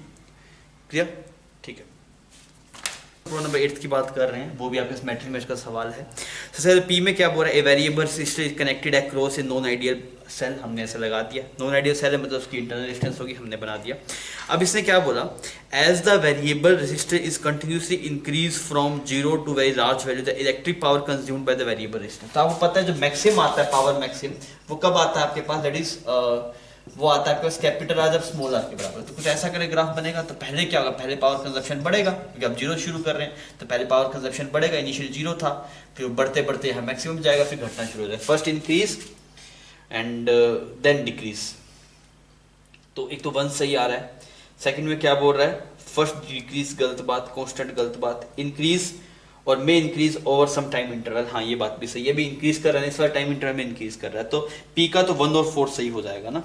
Clear, ठीक है। प्रो नंबर 8 की बात कर रहे हैं, वो भी आपके मैट्रिक में इसका सवाल है। तो सर पी में क्या बोल रहा है, a variable system connected across a non ideal cell, हमने ऐसे लगा दिया। नॉन आइडियल सेल है मतलब उसकी इंटरनल डिस्टेंस होगी, हमने बना दिया। अब इसने क्या बोला, as the variable resistor is continuously increase from 0 to very large value the electric power consumed by the variable resistor. तो आपको पता है जो मैक्सिमम आता है पावर मैक्सिमम, वो कब आता है आपके पास, दैट इज वो आता है आपके पास कैपिटल आर जब स्मॉल आर के बराबर। तो कुछ ऐसा करे ग्राफ बनेगा, तो पहले क्या होगा, पहले पावर कंजप्शन बढ़ेगा क्योंकि आप 0 शुरू कर रहे हैं, तो पहले पावर कंजप्शन बढ़ेगा, इनिशियली 0 था, फिर बढ़ते बढ़ते यहाँ मैक्सिमम जाएगा, फिर घटना शुरू हो जाएगा। First increase and then decrease. तो एक तो 1 सही आ रहा है। सेकंड में क्या बोल रहा है, फर्स्ट डिक्रीज गलत बात, कांस्टेंट गलत बात, इंक्रीज और में increase over some time interval, हाँ ये बात भी सही है, भी इंक्रीज कर रहा है, इस बार टाइम इंटरवल में इंक्रीज कर रहा है। तो पी का तो 1 और 4 सही हो जाएगा ना।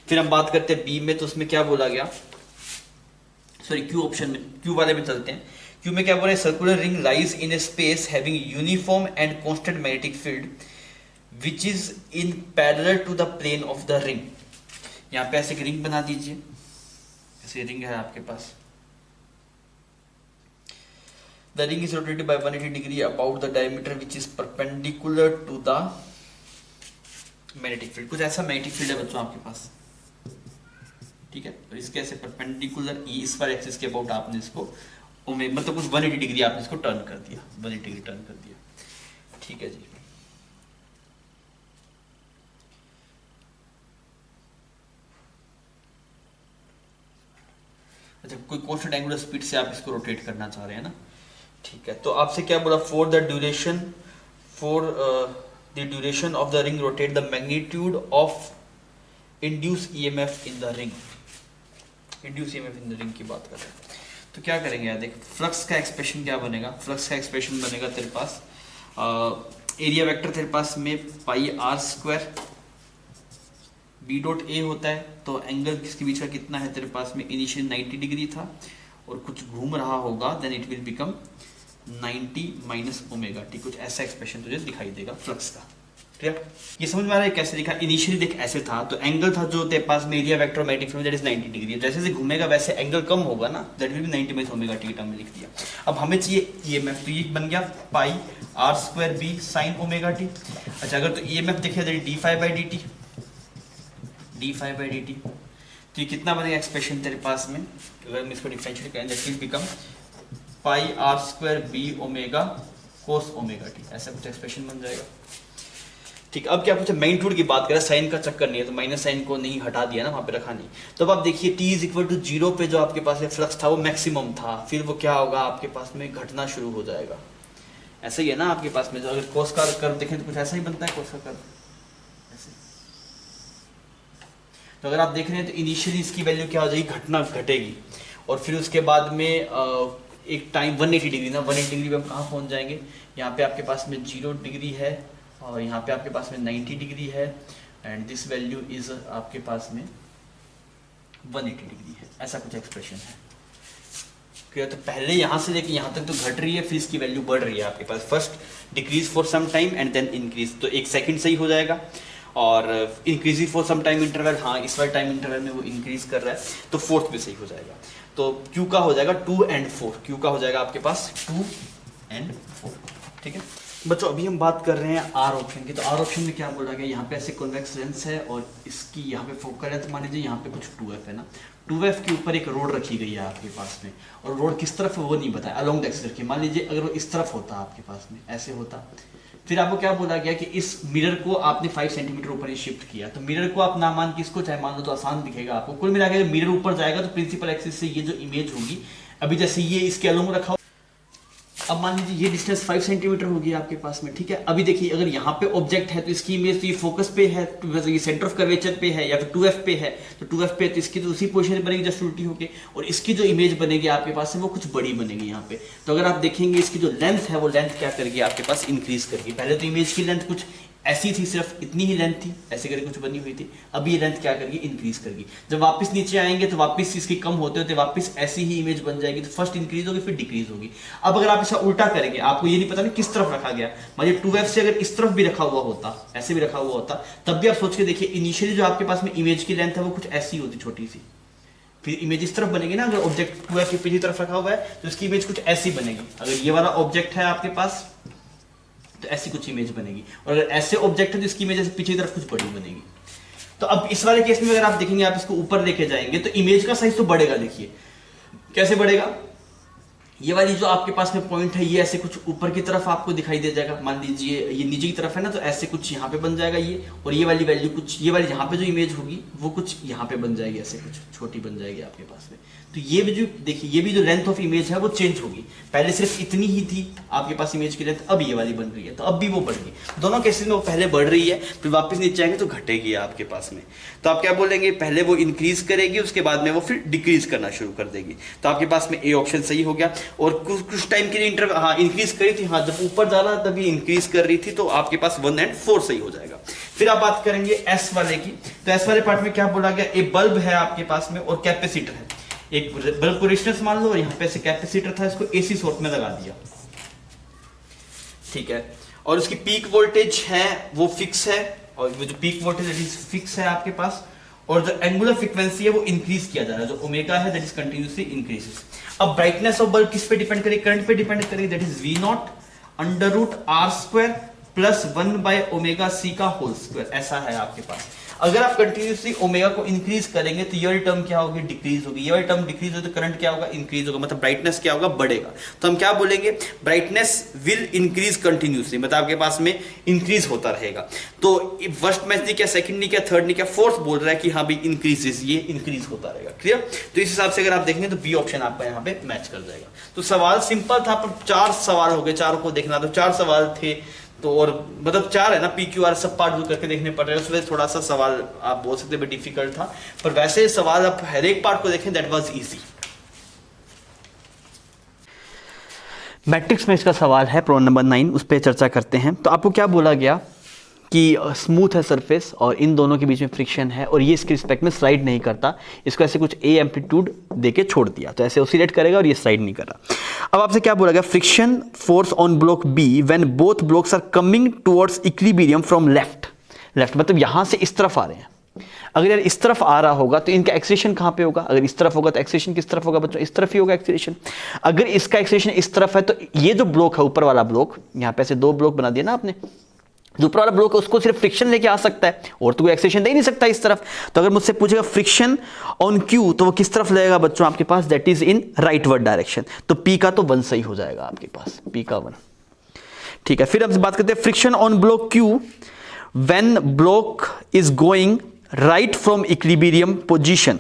फिर हम बात करते हैं बी में, तो उसमें क्या बोला गया, सॉरी क्यू ऑप्शन में, क्यू वाले में चलते हैं। क्यू में क्या बोला है, circular ring lies in a space having uniform and constant magnetic field which is in parallel to the plane of the ring. यहाँ पे ऐसे एक रिंग बना दीजिए, ऐसे रिंग है आपके पास, the ring is rotated by 180 degree about the diameter which is perpendicular to the magnetic field। कुछ ऐसा मैग्नेटिक फील्ड है बच्चों आपके पास, ठीक है। और इसके ऐसे परपेंडिकुलर इस पर एक्सिस के अबाउट आपने इसको मतलब कुछ 180 डिग्री आपने इसको टर्न कर दिया, 180 डिग्री टर्न कर दिया, ठीक है जी। अच्छा, कोई कांस्टेंट एंगुलर स्पीड से आप इसको रोटेट करना चाह रहे हैं ना, ठीक है। तो आपसे क्या बोला, for the duration of the ring rotate the magnitude of induce EMF in the ring. Induce EMF in the ring की बात कर रहे हैं, तो क्या करेंगे यार, देख फ्लक्स का एक्सप्रेशन क्या बनेगा, फ्लक्स का एक्सप्रेशन बनेगा तेरे पास एरिया वेक्टर तेरे पास में pi R square B dot A होता है। तो एंगल किसके बीच का कितना है तेरे पास में, इनिशियल 90 डिग्री था और कुछ घूम रहा होगा, then it will become 90 minus omega T. कुछ ऐसा एक्सप्रेशन तुझे दिखाई देगा फ्लक्स का। क्लियर, ये समझ में आ रहा है कैसे लिखा। इनिशियली देख ऐसे था, तो एंगल था जो तेरे पास में area vector magnetic field that is 90 degree, जैसे जैसे घूमेगा वैसे एंगल कम होगा ना, that will B 90 minus omega T term में लिख दिया। अब हमें चाहिए ईएमएफ, तो ये बन गया pi R square B sine omega T. अच्छा, अगर तो ईएमएफ देखिए that D phi by D T, D phi by D T, तो ये कितना बनेगा एक्सप्रेशन तेरे पास में, अगर हम इसको डिफरेंशिएट करें that will become pi R square B omega cos omega T, ऐसा कुछ एक्सप्रेशन बन जाएगा। ठीक, अब क्या पूछा, मैग्नीट्यूड की बात करें, साइन का चक्कर नहीं है, तो माइनस साइन को नहीं हटा दिया ना, वहां पे रखा नहीं। तो अब आप देखिए टी इज इक्वल टू 0 पे जो आपके पास फ्लक्स था वो मैक्सिमम था, फिर वो क्या होगा आपके पास में घटना शुरू हो जाएगा। ऐसे ही है ना आपके पास में, जो अगर कोस का कर्व देखें तो कुछ ऐसा ही बनता है कोस का कर्व ऐसे। तो अगर आप देख रहे हैं तो इनिशियली इसकी वैल्यू क्या हो जाएगी, घटना घटेगी, और फिर उसके बाद में एक टाइम 180 डिग्री ना, 180 डिग्री पे हम कहाँ पहुंच जाएंगे, यहाँ पे आपके पास में 0 डिग्री है और यहाँ पे आपके पास में 90 डिग्री है, एंड दिस वैल्यू इज आपके पास में 180 डिग्री है, ऐसा कुछ एक्सप्रेशन है। तो पहले यहाँ से लेके यहाँ तक तो घट रही है, फिर इसकी वैल्यू बढ़ रही है आपके पास। First decrease for some time and then increase, तो 1 सेकंड सही हो जाएगा। और increasing for some time interval, हाँ इस वाले टाइम इंटरवल में वो इंक्रीज कर रहा है, तो फोर्थ भी सही हो जाएगा। तो क्यू का हो जाएगा 2 and 4, क्यू का हो जाएगा आपके पास 2 and 4। ठीक है बच्चों, अभी हम बात कर रहे हैं आर ऑप्शन की। तो आर ऑप्शन में क्या बोला गया, यहाँ पे ऐसे कॉन्वेक्स लेंस है और इसकी यहाँ पे फोकल लेंथ मान लीजिए यहाँ पे कुछ 2f है ना, 2f के ऊपर एक रोड रखी गई है आपके पास में, और रोड किस तरफ है वो नहीं बताया, अलोंग द एक्सिस रखी। मान लीजिए अगर वो इस तरफ होता आपके पास में, ऐसे होता, फिर आपको क्या बोला गया कि इस मिरर को आपने 5 सेंटीमीटर ऊपर ही शिफ्ट किया। तो मिरर को आप ना मान के इसको चाहे मान लो तो आसान दिखेगा आपको। कुल मिला के मिरर ऊपर जाएगा तो प्रिंसिपल एक्सिस से ये जो इमेज होगी, अभी जैसे ये इसके अलोंग रखा, अब मान लीजिए ये डिस्टेंस 5 सेंटीमीटर होगी आपके पास में। ठीक है, अभी देखिए अगर यहाँ पे ऑब्जेक्ट है तो इसकी इमेज तो ये फोकस पे है, ये सेंटर ऑफ कर्वेचर पे है, या फिर 2f पे है, तो 2f पे तो इसकी तो उसी पोजीशन बनेगी जस्ट उल्टी होके, और इसकी जो इमेज बनेगी आपके पास है वो कुछ बड़ी बनेगी यहाँ पे। तो अगर आप देखेंगे इसकी जो लेंथ है वो लेंथ क्या करेगी आपके पास, इंक्रीज करेगी। पहले तो इमेज की लेंथ कुछ ऐसी थी, सिर्फ इतनी ही लेंथ थी, ऐसे करके कुछ बनी हुई थी, अब ये लेंथ क्या करेगी, इंक्रीज करेगी। जब वापस नीचे आएंगे तो वापस इसकी कम होते होते वापस ऐसी ही इमेज बन जाएगी, तो फर्स्ट इंक्रीज होगी फिर डिक्रीज होगी। अब अगर आप इसे उल्टा करेंगे, आपको ये नहीं पता नहीं किस तरफ रखा गया, मान 2f से अगर इस तरफ भी रखा हुआ होता, ऐसे भी रखा हुआ होता, तब भी आप सोच के देखिए इनिशियली जो आपके पास में इमेज की लेंथ है वो कुछ ऐसी होती, छोटी सी, फिर इमेज इस तरफ बनेगी ना। अगर ऑब्जेक्ट 2f के पीछे तरफ रखा हुआ है तो इसकी इमेज कुछ ऐसी बनेगी। अगर ये वाला ऑब्जेक्ट है आपके पास तो ऐसी कुछ इमेज बनेगी, और अगर ऐसे ऑब्जेक्ट है तो इसकी इमेज ऐसे पीछे की तरफ कुछ बड़ी बनेगी। तो अब इस वाले केस में अगर आप देखेंगे, आप इसको ऊपर लेके जाएंगे तो इमेज का साइज तो बढ़ेगा। देखिए कैसे बढ़ेगा, ये वाली जो आपके पास में पॉइंट है ये ऐसे कुछ ऊपर की तरफ आपको दिखाई दे जाएगा। मान लीजिए ये नीचे की तरफ है ना, तो ऐसे कुछ यहाँ पे बन जाएगा ये, और ये वाली वैल्यू कुछ, ये वाली यहाँ पे जो इमेज होगी वो कुछ यहाँ पे बन जाएगी, ऐसे कुछ छोटी बन जाएगी आपके पास में। तो ये भी जो देखिए, ये भी जो लेंथ ऑफ इमेज है वो चेंज होगी। पहले सिर्फ इतनी ही थी आपके पास इमेज की लेंथ, अब ये वाली बन रही है, तो अब भी वो बढ़ गई। दोनों केसेस में वो पहले बढ़ रही है, फिर वापस नीचे आएंगे तो घटेगी आपके पास में। तो आप क्या बोलेंगे, पहले वो इंक्रीज करेगी, उसके बाद में वो फिर डिक्रीज करना शुरू कर देगी। तो आपके पास में ए ऑप्शन सही हो गया। और कुछ टाइम के लिए इंक्रीज करी थी, हाँ जब ऊपर जा रहा तभी इंक्रीज कर रही थी, तो आपके पास 1 and 4 सही हो जाएगा। फिर आप बात करेंगे एस वाले की। तो एस वाले पार्ट में क्या बोला गया, एक बल्ब है आपके पास में और कैपेसिटर है। एक बल्ब को रेजिस्टेंस मान लो और यहाँ पे ऐसे कैपेसिटर था, इसको एसी सोर्स में लगा दिया, ठीक है। और उसकी पीक वोल्टेज है वो फिक्स है, और वो जो पीक वोल्टेज फिक्स है आपके पास, और जो एंगुलर फ्रीक्वेंसी है वो इंक्रीज किया जा रहा है, जो ओमेगा है दैट इज कंटिन्यूसली इंक्रीजेस। अब ब्राइटनेस ऑफ बल्ब किस पे डिपेंड करेगी, करंट पे डिपेंड करेगी, that is V0 √R² plus 1/ω/c का होल स्क्वायर, ऐसा है आपके पास। अगर आप कंटिन्यूसली ओमेगा को इंक्रीज करेंगे तो ये टर्म क्या होगी, डिक्रीज होगी। ये टर्म डिक्रीज हो तो करंट क्या होगा, इंक्रीज होगा, मतलब ब्राइटनेस क्या होगा, बढ़ेगा। तो हम क्या बोलेंगे, ब्राइटनेस विल इंक्रीज कंटिन्यूसली, मतलब आपके पास में इंक्रीज होता रहेगा। तो फर्स्ट मैच नहीं किया, सेकंड नहीं किया, थर्ड नहीं किया, फोर्थ बोल रहा है कि हाँ भाई इंक्रीजेस, ये इंक्रीज होता रहेगा। क्लियर। तो इस हिसाब से अगर आप देखेंगे तो बी ऑप्शन आपका यहाँ पे मैच कर जाएगा। तो सवाल सिंपल था, पर 4 सवाल हो गए, चारों को देखना, तो 4 सवाल थे। तो और मतलब 4 है ना, PQR सब पार्ट जो करके देखने पड़ रहे हैं, उसमें थोड़ा सा सवाल आप बोल सकते हैं डिफिकल्ट था, पर वैसे सवाल आप हर एक पार्ट को देखें दैट वाज इजी। मैट्रिक्स में इसका सवाल है प्रॉब्लम नंबर 9, उस पर चर्चा करते हैं। तो आपको क्या बोला गया कि स्मूथ है सरफेस और इन दोनों के बीच में फ्रिक्शन है, और ये इसके रिस्पेक्ट में स्लाइड नहीं करता, इसको ऐसे कुछ ए एम्पलीट्यूड देके छोड़ दिया, तो ऐसे ऑसिलेट करेगा और ये स्लाइड नहीं कर रहा। अब आपसे क्या बोला गया, friction force on block B when both blocks are coming towards equilibrium from left मतलब यहां से इस तरफ आ रहे हैं। अगर यार इस तरफ आ रहा होगा तो इनका एक्सीलरेशन कहां पे होगा, अगर इस तरफ होगा तो एक्सीलरेशन किस तरफ होगा बच्चों, इस तरफ ही होगा एक्सीलरेशन। अगर इसका एक्सीलरेशन इस तरफ है तो ये जो ब्लॉक है ऊपर वाला ब्लॉक, यहां पे ऐसे 2 ब्लॉक बना दिया ना आपने, जो ऊपर वाला ब्लॉक है उसको सिर्फ फ्रिक्शन लेके आ सकता है और तो कोई एक्सेशन दे ही नहीं सकता इस तरफ। तो अगर मुझसे पूछेगा फ्रिक्शन ऑन क्यू तो वो किस तरफ लगेगा बच्चों आपके पास, that is in rightward direction. तो पी का तो 1 सही हो जाएगा आपके पास, पी का 1, ठीक है। फिर अब बात करते हैं friction on block Q when block is going right from equilibrium position,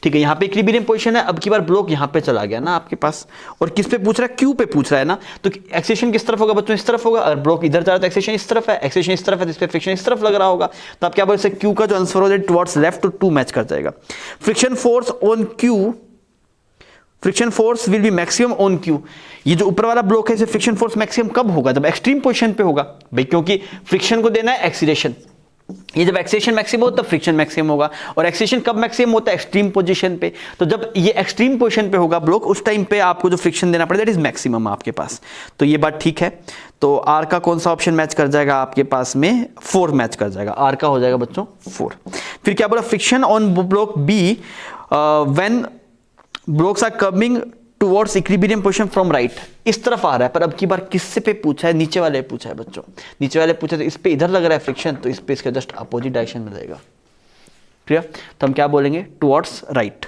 ठीक है। यहां पे इक्विलिब्रियम पोजीशन है, अब की बार ब्लॉक यहां पे चला गया ना आपके पास, और किस पे पूछ रहा है, क्यू पे पूछ रहा है ना, तो एक्सेशन किस तरफ होगा बच्चों, इस तरफ होगा। अगर ब्लॉक इधर जा रहा है तो एक्सेशन इस तरफ है, एक्सेशन इस तरफ है तो इस पे फ्रिक्शन इस तरफ लग रहा होगा। तो आप क्या बोल सकते हैं, क्यू का जो आंसर हो जाए टुवर्ड्स लेफ्ट टू 2 मैच कर जाएगा। Friction force on Q, friction force will be maximum on Q, ये जो ऊपर वाला ब्लॉक है इसे फ्रिक्शन फोर्स मैक्सिमम कब होगा, जब एक्सट्रीम पोजीशन पे होगा भाई, क्योंकि फ्रिक्शन को देना है एक्सीलरेशन, ये जब एक्सेशन मैक्सिमम होता है फ्रिक्शन मैक्सिमम होगा, और एक्सेशन कब मैक्सिमम होता है? एक्सट्रीम पोजीशन पे। तो जब ये एक्सट्रीम पोजीशन पे होगा ब्लॉक, उस टाइम पे आपको जो फ्रिक्शन देना पड़ेगा दैट इज मैक्सिमम आपके पास। तो ये बात ठीक है। तो आर का कौन सा ऑप्शन मैच कर जाएगा आपके पास में? 4 मैच कर जाएगा, आर का हो जाएगा बच्चों 4। फिर क्या बोला? Friction on block B when blocks are coming towards equilibrium position from right. इस तरफ आ रहा है, पर अब की बार किससे पे पूछा है? नीचे वाले पूछा है बच्चों। नीचे वाले पूछा तो इस पे इधर लग रहा है फ्रिक्शन, तो इस पे इसका जस्ट अपोजिट डायरेक्शन में रहेगा। क्लियर? तो हम क्या बोलेंगे? Towards right.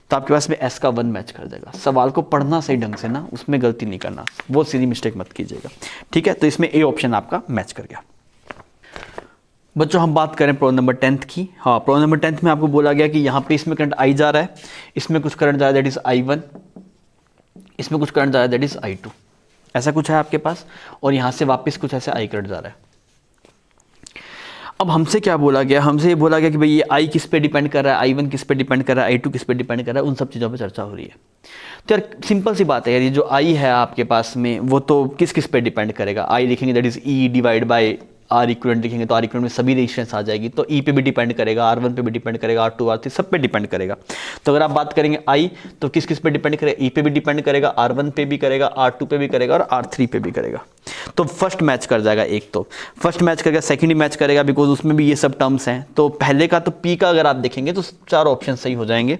तो आपके पास में एस का 1 मैच कर जाएगा। सवाल को पढ़ना सही ढंग से ना, उसमें गलती नहीं करना, वो सीधी मिस्टेक मत कीजिएगा। ठीक है, तो इसमें ए ऑप्शन आपका मैच कर गया। बच्चों हम बात करें प्रॉब्लम नंबर 10 की। हाँ, प्रॉब्लम नंबर 10 में आपको बोला गया कि यहाँ पे इसमें करंट आई जा रहा है, इसमें कुछ करंट जा रहा है दैट इज I1, इसमें कुछ करंट जा रहा है दैट इज I2, ऐसा कुछ है आपके पास, और यहां से वापस कुछ ऐसे I करंट जा रहा है। अब हमसे क्या बोला गया? हमसे ये बोला गया कि भाई ये I किस पे डिपेंड कर रहा है, I1 किस पे डिपेंड कर रहा है, I2 किस पे डिपेंड कर रहा है, उन सब चीज़ों पे चर्चा हो रही है। तो यार सिंपल सी बात है यार, ये जो I है आपके पास में वो तो किस किस पे डिपेंड करेगा? I लिखेंगे that is E divide by R equivalent लिखेंगे तो आर इक्विवेलेंट में सभी रेजिस्टेंस आ जाएगी, तो ई पे भी डिपेंड करेगा, R1 पे भी डिपेंड करेगा, R2 R3 सब पे डिपेंड करेगा। तो अगर आप बात करेंगे आई तो किस किस पे डिपेंड करेगा? ई पे भी डिपेंड करेगा, R1 पे भी करेगा, R2 पे भी करेगा और R3 पे भी करेगा। तो फर्स्ट मैच कर जाएगा, एक तो फर्स्ट मैच करेगा, सेकंड मैच करेगा बिकॉज उसमें भी ये सब टर्म्स हैं। तो पहले का तो पी का अगर आप देखेंगे तो 4 ऑप्शन सही हो जाएंगे,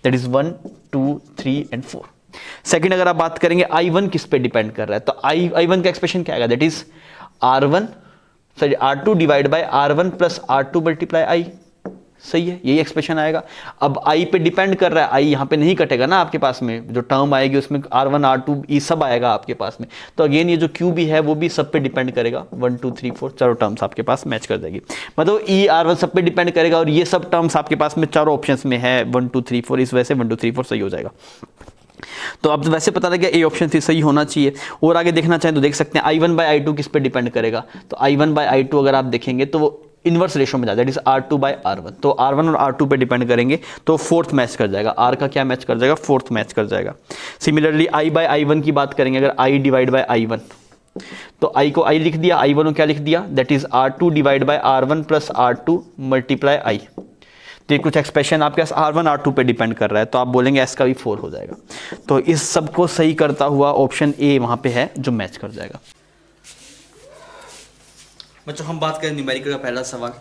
दैट इज 1 2 3 एंड 4। सेकंड अगर आप बात करेंगे I1 किस पे डिपेंड कर रहा है, तो I1 का एक्सप्रेशन क्या आएगा? That is R2 divide by R1 plus R2 multiply I। सही है, यही एक्सप्रेशन आएगा। अब I पे डिपेंड कर रहा है, I यहाँ पे नहीं कटेगा ना, आपके पास में जो टर्म आएगी उसमें R1 R2 E सब आएगा आपके पास में। तो अगेन ये जो Q भी है वो भी सब पे डिपेंड करेगा, 1 2 3 4 चारों टर्म्स आपके पास मैच कर जाएगी। मतलब E R1 सब पे डिपेंड करेगा और ये सब टर्म्स आपके पास में चारों ऑप्शंस में है 1 2 3 4, इस वजह से 1 2 3 4 सही हो जाएगा। तो अब वैसे पता लग गया ए ऑप्शन थी सही होना चाहिए। और आगे देखना चाहें तो देख सकते हैं I1 बाई I2 किस पे डिपेंड करेगा, तो I1 बाई I2 अगर आप देखेंगे तो वो इनवर्स रेशो में जाता है, that is R2 by R1। तो R1 और R2 पे डिपेंड करेंगे तो फोर्थ मैच कर जाएगा, R का क्या मैच कर जाएगा? फोर्थ मैच कर जाएगा। सिमिलरली I बाई I1 की बात करेंगे, अगर I डिवाइड बाई I1 तो I को I लिख दिया, I1 को क्या लिख दिया? That is R2 divide by R1 plus R2 multiply I। तो ये कुछ एक्सप्रेशन आपके पास R1 R2 पे डिपेंड कर रहा है, तो आप बोलेंगे एस का भी 4 हो जाएगा। तो इस सब को सही करता हुआ ऑप्शन ए वहां पे है जो मैच कर जाएगा। बच्चों हम बात करें न्यूमेरिकल का पहला सवाल,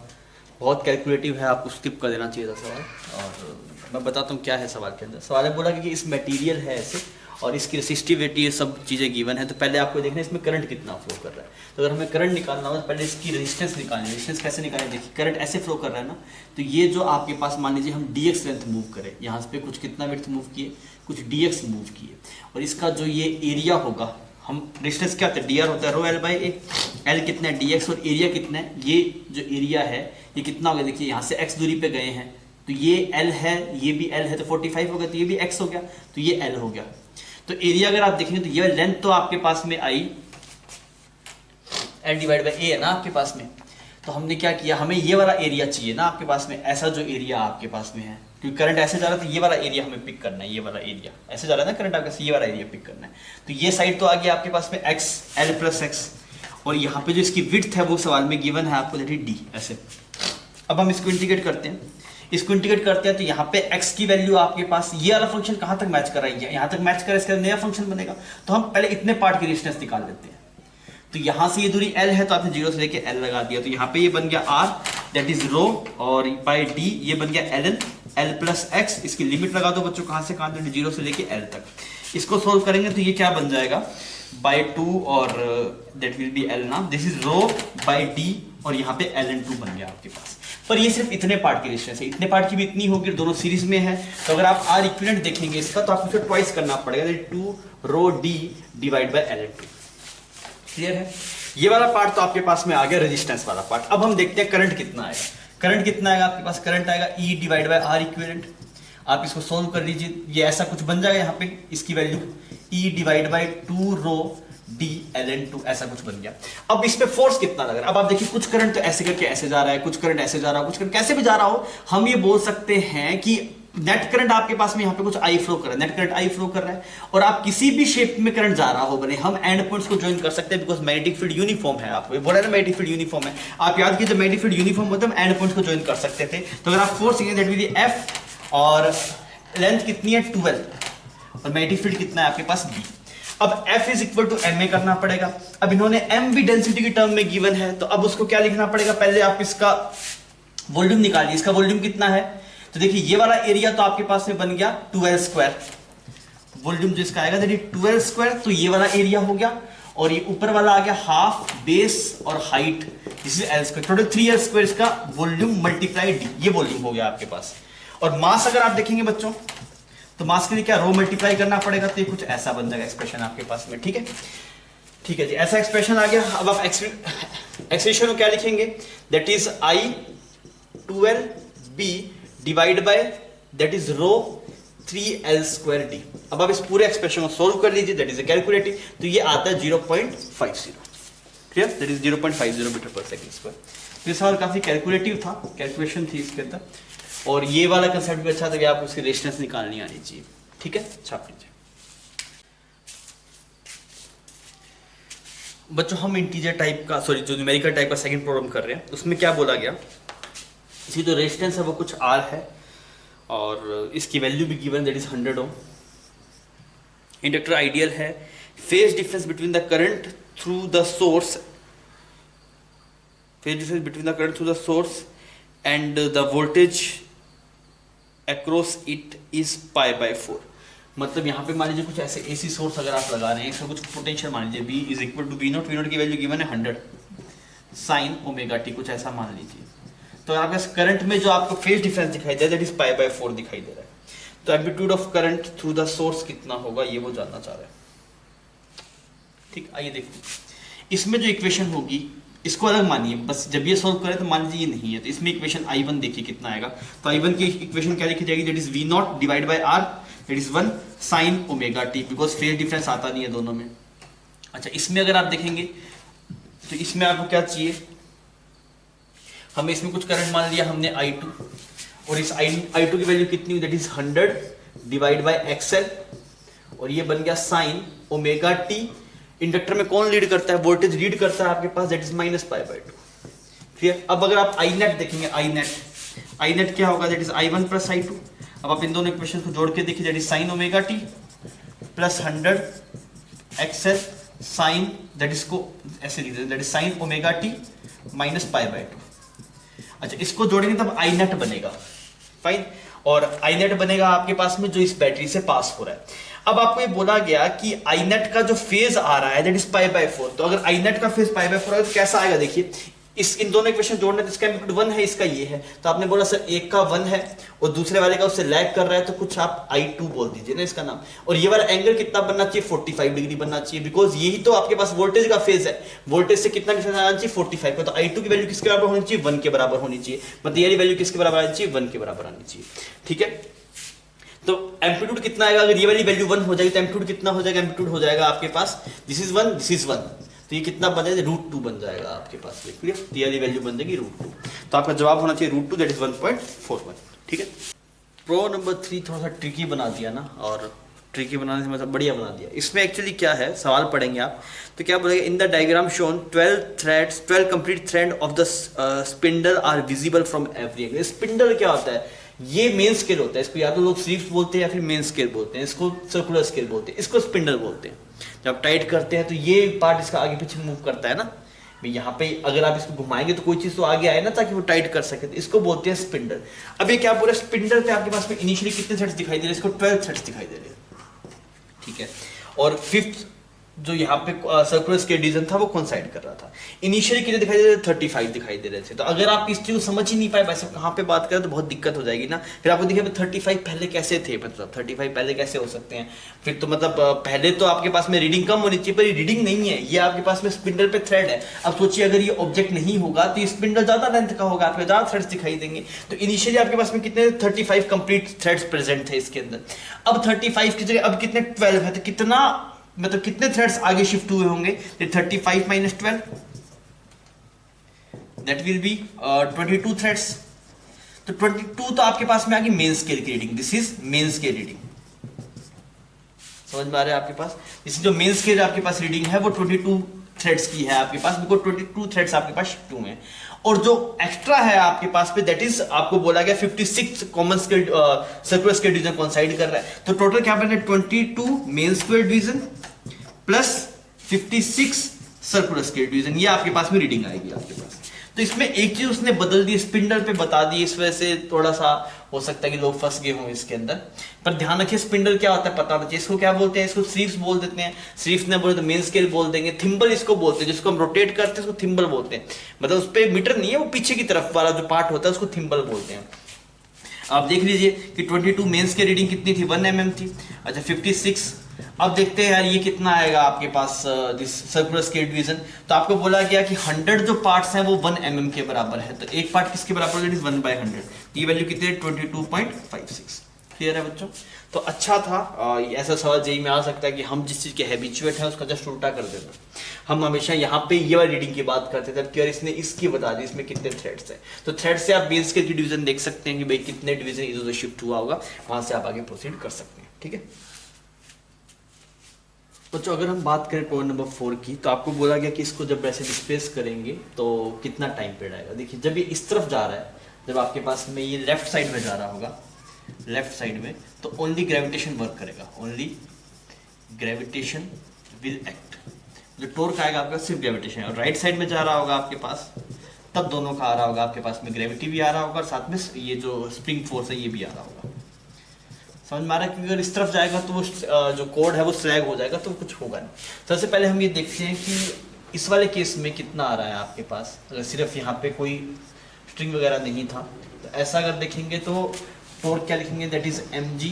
बहुत कैलकुलेटिव है, आपको स्किप कर देना चाहिए था सवाल। और मैं बताता हूँ क्या है सवाल के अंदर। सवाल है बोला कि इस मटेरियल है ऐसे और इसकी रेसिस्टिविटी ये सब चीज़ें गिवन है, तो पहले आपको देखना है इसमें करंट कितना फ्लो कर रहा है। तो अगर हमें करंट निकालना हो तो पहले इसकी रेजिस्टेंस निकालनी है। रेजिस्टेंस कैसे निकालें? देखिए करंट ऐसे फ्लो कर रहा है ना, तो ये जो आपके पास मान लीजिए हम dx लेंथ मूव करें, यहाँ पे कुछ कितना विड्थ मूव किए, कुछ dx मूव किए, और इसका जो ये एरिया होगा, हम रेजिस्टेंस क्या होता है? dr होता है rho L by A, L कितना है dx और एरिया कितना है? ये जो एरिया है ये कितना हो गया? देखिए यहाँ से x दूरी पे गए हैं तो ये l है, ये भी l है, तो 45 हो गया, तो ये भी x हो गया, तो ये l हो गया। तो एरिया अगर आप देखेंगे तो ये लेंथ तो आपके पास में आई एल डिवाइड बाई ए है ना आपके पास में। तो हमने क्या किया, हमें ये वाला एरिया चाहिए ना आपके पास में, ऐसा जो एरिया आपके पास में है, क्योंकि करंट ऐसे जा रहा है तो ये वाला एरिया हमें पिक करना है, ये वाला एरिया ऐसे जा रहा है ना करंट आपके पास, ये वाला एरिया पिक करना है। तो ये साइड तो आ गया आपके पास में x l प्लस एक्स, और यहाँ पे जो इसकी विड्थ है वो सवाल में गिवन है आपको, दैट इज d ऐसे। अब हम इसको इंटीग्रेट करते हैं, इसको इंटीग्रेट करते हैं तो यहाँ पे x की वैल्यू आपके पास, ये वाला फंक्शन कहाँ तक मैच कर रहा है? यहाँ तक मैच कर रहा है, इसका नया फंक्शन बनेगा। तो हम पहले इतने पार्ट की रेजिस्टेंस निकाल लेते हैं। तो यहाँ से ये दूरी l है तो आपने 0 से लेके l लगा दिया, तो यहाँ पे ये बन गया r दैट इज रो, और बाई d ये बन गया ln l प्लस x। इसकी लिमिट लगा दो बच्चों, कहाँ से कहाँ तक? 0 से लेके l तक। इसको सोल्व करेंगे तो ये क्या बन जाएगा? बाई 2 और दैट विल बी l ना, this is rho by d और यहाँ पे ln2 बन गया आपके पास। पर ये सिर्फ इतने पार्ट की रेजिस्टेंस है, इतने पार्ट की भी इतनी होगी, दोनों सीरीज में है। तो अगर आप R इक्विवेलेंट देखेंगे इसका तो आपको फिर ट्वाइस करना पड़ेगा, 2 rho d divide by ln2। Clear है? ये वाला पार्ट तो आपके पास में आ गया, रेजिस्टेंस वाला पार्ट। अब हम देखते हैं करंट कितना आएगा। करंट कितना आएगा आपके पास? करंट आएगा E divide bye R equivalent. आप इसको सोल्व कर लीजिए, ये ऐसा कुछ बन जाएगा, यहाँ पे इसकी value E divide by 2 rho d ln2 ऐसा कुछ बन गया। अब इस पे फोर्स कितना लग रहा है? अब आप देखिए कुछ करंट तो ऐसे करके ऐसे जा रहा है, कुछ करंट ऐसे जा रहा है, कुछ करंट कैसे भी जा रहा हो, हम ये बोल सकते हैं कि नेट करंट आपके पास में यहाँ पे कुछ आई फ्लो कर रहा है, नेट करंट आई फ्लो कर रहा है, और आप किसी भी शेप में करंट जा रहा हो बने, हम एंड पॉइंट्स को ज्वाइन कर सकते हैं बिकॉज मैग्नेटिक फील्ड यूनिफॉर्म है। आपको बोला ना मैग्नेटिक फील्ड यूनिफॉर्म है, आप याद कीजिए मैग्नेटिक फील्ड यूनिफॉर्म होता है, हम एंड पॉइंट्स को ज्वाइन कर सकते थे। तो अगर आप force that will be F और लेंथ कितनी है 12 और मैग्नेटिक फील्ड कितना है आपके पास b। अब F is equal to ma करना पड़ेगा। अब इन्होंने m भी डेंसिटी की टर्म में गिवन है, तो अब उसको क्या लिखना पड़ेगा, पहले आप इसका वॉल्यूम निकालिए। इसका वॉल्यूम कितना है, तो देखिए ये वाला एरिया तो आपके पास में बन गया 2l स्क्वायर, वॉल्यूम जो इसका आएगा दैट इज 2l स्क्वायर, तो ये वाला एरिया हो गया, और ये ऊपर वाला आ गया हाफ बेस और height, this is l square, total 3l square इसका वॉल्यूम मल्टीप्लाई d, ये वॉल्यूम हो गया आपके पास। और मास अगर आप देखेंगे बच्चों, तो मास के लिए क्या रो मल्टीप्लाई करना पड़ेगा, तो ये कुछ ऐसा बन जाएगा एक्सप्रेशन आपके पास में। ठीक है, ठीक है जी, ऐसा एक्सप्रेशन आ गया। अब आप एक्सप्रेशन में क्या लिखेंगे, that is I 2l b divide by that is rho 3l square d। अब आप इस पूरे एक्सप्रेशन को सोल्व कर लीजिए, दैट इज कैलकुलेटिव, तो ये आता है 0.50, क्लियर, दैट इज 0.50 मीटर पर सेकंड स्क्वायर। तो ये सवाल काफी कैलकुलेटिव था, कैलकुलेशन थी इसके अंदर, और ये वाला कंसेप्ट भी अच्छा था कि आपको उसकी रेशनेस निकालनी आनी चाहिए। ठीक है, छाप लीजिए बच्चों। हम इंटीजर टाइप का, सॉरी जो न्यूमेरिकल टाइप का सेकंड प्रॉब्लम कर रहे हैं, उसमें क्या बोला गया, इसकी जो रेजिस्टेंस है वो कुछ R है और इसकी वैल्यू भी given that is 100 ohm. Inductor ideal है, phase difference between the current through the source, phase difference between the current through the source and the voltage across it is pi by 4। मतलब यहाँ पे मान लीजिए कुछ ऐसे AC source अगर आप लगा रहे हैं, इसका कुछ पोटेंशियल मान लीजिए B is equal to V0, V0 की वैल्यू गिवन है 100 साइन ओमेगा टी, कुछ ऐसा मान लीजिए। तो आपके करंट में जो आपको फेज डिफरेंस दिखाई दे रहा है दैट इज पाई बाय 4 दिखाई दे रहा है। तो amplitude of current through the source कितना होगा, ये वो जानना चाह रहा है। ठीक, आइए देखते हैं इसमें जो इक्वेशन होगी इसको अलग मानिए, बस जब ये सोल्व करें तो मान लीजिए ये नहीं है, तो इसमें इक्वेशन I1 देखिए कितना आएगा। तो I1 की इक्वेशन क्या लिखी जाएगी, that is V0 divide by R, that is 1 sign omega T, because phase difference आता नहीं है दोनों में। अच्छा, इसमें अगर आप देखेंगे तो इसमें आपको क्या चाहिए, हमें इसमें कुछ करंट मान लिया हमने I2, और इस I2 की वैल्यू कितनी हुई, that is 100 divide by XL, और ये बन गया साइन ओमेगा टी। इंडक्टर में कौन लीड करता है, वोल्टेज लीड करता है आपके पास, that is minus pi by 2। Clear. अब अगर आप I नेट देखेंगे, I नेट क्या होगा, that is I1 plus I2। अब आप इन दोनों इक्वेशन को जोड़ के देखिए, that is sine omega T plus 100 XL sine, that is को ऐसे लिख देते, that is sine omega T minus pi by 2। अच्छा, इसको जोड़ेंगे तब I नेट बनेगा, फाइन, और I नेट बनेगा आपके पास में जो इस बैटरी से पास हो रहा है। अब आपको ये बोला गया कि I नेट का जो फेज आ रहा है दैट इज पाई बाय 4, तो अगर I नेट का फेज पाई बाय 4 है तो कैसा आएगा, देखिए इस इन दोनों इक्वेशन जोड़ने, तो इसका एम्पलीट्यूड 1 है, इसका ये है, तो आपने बोला सर एक का 1 है और दूसरे वाले का उससे लैग कर रहा है, तो कुछ आप I2 बोल दीजिए ना इसका नाम। और ये वाला एंगल कितना बनना चाहिए, 45 डिग्री बनना चाहिए, बिकॉज यही तो आपके पास वोल्टेज का फेज है, वोल्टेज से कितना डिफरेंस आना चाहिए, 45 का। तो I2 की वैल्यू किसके बराबर होनी चाहिए, 1 के बराबर होनी चाहिए, मतलब ये वैल्यू किसके बराबर आनी चाहिए, 1 के बराबर आनी चाहिए। ठीक है, तो एम्पलीट्यूड कितना आएगा, अगर ये वाली वैल्यू 1 हो जाएगी तो एम्पलीट्यूड कितना हो जाएगा, एम्पलीट्यूड हो जाएगा आपके पास, दिस इज 1 दिस इज 1, तो ये कितना बन जाएगा, √2 बन जाएगा आपके पास। क्लियर, तो ये वाली वैल्यू बन जाएगी √2, तो आपका जवाब होना चाहिए √2, दैट इज 1.41। ठीक है। प्रो नंबर 3 थोड़ा सा ट्रिकी बना दिया ना, और ट्रिकी बनाने से मतलब बढ़िया बना दिया। इसमें एक्चुअली क्या है, सवाल पढ़ेंगे आप तो क्या बोलेगा, in the diagram shown 12 complete thread of the spindle are visible from every angle. Spindle क्या होता है, ये मेन स्केल होता है, इसको या तो लोग स्लीव्स बोलते हैं या फिर मेन स्केल बोलते हैं, इसको सर्कुलर स्केल बोलते हैं, इसको स्पिंडल बोलते हैं। जब टाइट करते हैं तो ये पार्ट इसका आगे पीछे मूव करता है ना, यहाँ पे अगर आप इसको घुमाएंगे तो कोई चीज तो आगे आए ना ताकि वो टाइट कर सके, तो इसको बोलते हैं स्पिंडल। अब ये क्या बोल रहे हैं, स्पिंडल पे आपके पास में इनिशियली कितने थ्रेड्स दिखाई दे रहे हैं, इसको 12 थ्रेड्स दिखाई दे रहे हैं। ठीक है, और फिफ्थ जो यहाँ पे सर्कुलर स्केल डिवीजन था वो कौन साइड कर रहा था, इनिशियली कितने दिखाई दे रहे थे, 35 दिखाई दे रहे थे। तो अगर आप इस चीज को समझ ही नहीं पाए वैसे कहाँ पे बात करें तो बहुत दिक्कत हो जाएगी ना। फिर आपको देखिए 35 पहले कैसे थे, मतलब 35 पहले कैसे हो सकते हैं, फिर तो मतलब पहले तो आपके पास में रीडिंग कम होनी चाहिए, पर ये रीडिंग नहीं है, ये आपके पास में स्पिंडल पे थ्रेड है। अब सोचिए अगर ये ऑब्जेक्ट नहीं होगा तो ये स्पिंडल ज्यादा लेंथ का होगा, आपको ज्यादा थ्रेड्स दिखाई देंगे। तो इनिशियली आपके पास में कितने 35 कंप्लीट थ्रेड्स प्रेजेंट थे इसके अंदर। अब 35 की जगह अब कितने 12 है, तो कितना मतलब कितने थ्रेड्स आगे शिफ्ट हुए होंगे, 35 minus 12 that will B 22 threads. तो 22 तो आपके पास में आ गई मेन स्केल की reading, this is main scale reading, समझ में आ रहा है आपके पास। इस जो मेन स्केल आपके पास रीडिंग है वो 22 थ्रेड्स की है आपके पास, बिकॉज 22 थ्रेड्स आपके पास शिफ्ट हुए हैं। और जो एक्स्ट्रा है आपके पास पे दैट इज आपको बोला गया 56 common scale circular scale division coincide कर रहा है। तो टोटल क्या बना है 22 main scale division plus 56 circular scale division, ये आपके पास में रीडिंग आएगी आपके पास। तो इसमें एक चीज उसने बदल दी, स्पिंडल पे बता दी, इस वजह से थोड़ा सा हो सकता है कि लोग फंस गए हों इसके अंदर। पर ध्यान रखिए स्पिंडल क्या होता है पता होना चाहिए। इसको क्या बोलते हैं, इसको स्लीव्स बोल देते हैं, स्लीव्स ने बोले तो मेन स्केल बोल देंगे। थिम्बल इसको बोलते हैं, जिसको हम रोटेट करते हैं उसको थिम्बल बोलते हैं, मतलब उस पर मीटर नहीं है, वो पीछे की तरफ वाला जो पार्ट होता है उसको थिम्बल बोलते हैं। आप देख लीजिए कि 22 मेंस की रीडिंग कितनी थी 1 mm थी। अच्छा 56, अब देखते हैं यार ये कितना आएगा आपके पास दिस सर्कुलर स्केल डिवीजन। तो आपको बोला गया कि 100 जो पार्ट्स हैं वो 1 mm के बराबर है, तो एक पार्ट किसके बराबर है, 1/100। ये वैल्यू कितनी है 22.56। क्लियर है बच्चों। तो अच्छा था, ऐसा सवाल जेई में आ सकता है कि हम जिस चीज के हैबिचुएट हैं उसका जस्ट उल्टा कर देते हैं। हम हमेशा यहाँ पे ये वाली रीडिंग की बात करते थे कि यार इसने इसकी बता दी इसमें कितने थ्रेड्स हैं। तो थ्रेड से आप बेस के डिवीजन देख सकते हैं कि भाई कितने डिवीजन इधर उधर शिफ्ट हुआ होगा, वहां से आप आगे प्रोसीड कर सकते हैं। ठीक है बच्चों, अगर हम बात करें प्रॉब्लम नंबर 4 की, तो आपको बोला गया कि इसको जब ऐसे डिस्प्लेस करेंगे तो कितना टाइम पीरियड आएगा। देखिए जब ये इस तरफ जा रहा है, जब आपके पास में ये लेफ्ट साइड में जा रहा होगा, लेफ्ट साइड में, तो ओनली ग्रेविटेशन वर्क करेगा, ओनली ग्रेविटेशन विल एक्ट। जो टॉर्क आएगा आपका सिर्फ ग्रेविटेशन। और राइट साइड में जा रहा होगा आपके पास, तब दोनों का आ रहा होगा आपके पास में, ग्रेविटी भी आ रहा होगा और साथ में ये जो स्प्रिंग फोर्स है ये भी आ रहा होगा। समझ में आ रहा है कि अगर इस तरफ जाएगा तो वो जो कोड है वो स्लैग हो जाएगा, तो कुछ होगा नहीं। सबसे पहले हम ये देखते हैं कि इस वाले केस में कितना आ रहा है आपके पास। अगर सिर्फ यहाँ पे कोई स्ट्रिंग वगैरह नहीं था तो ऐसा अगर देखेंगे तो टॉर्क क्या लिखेंगे, that is mg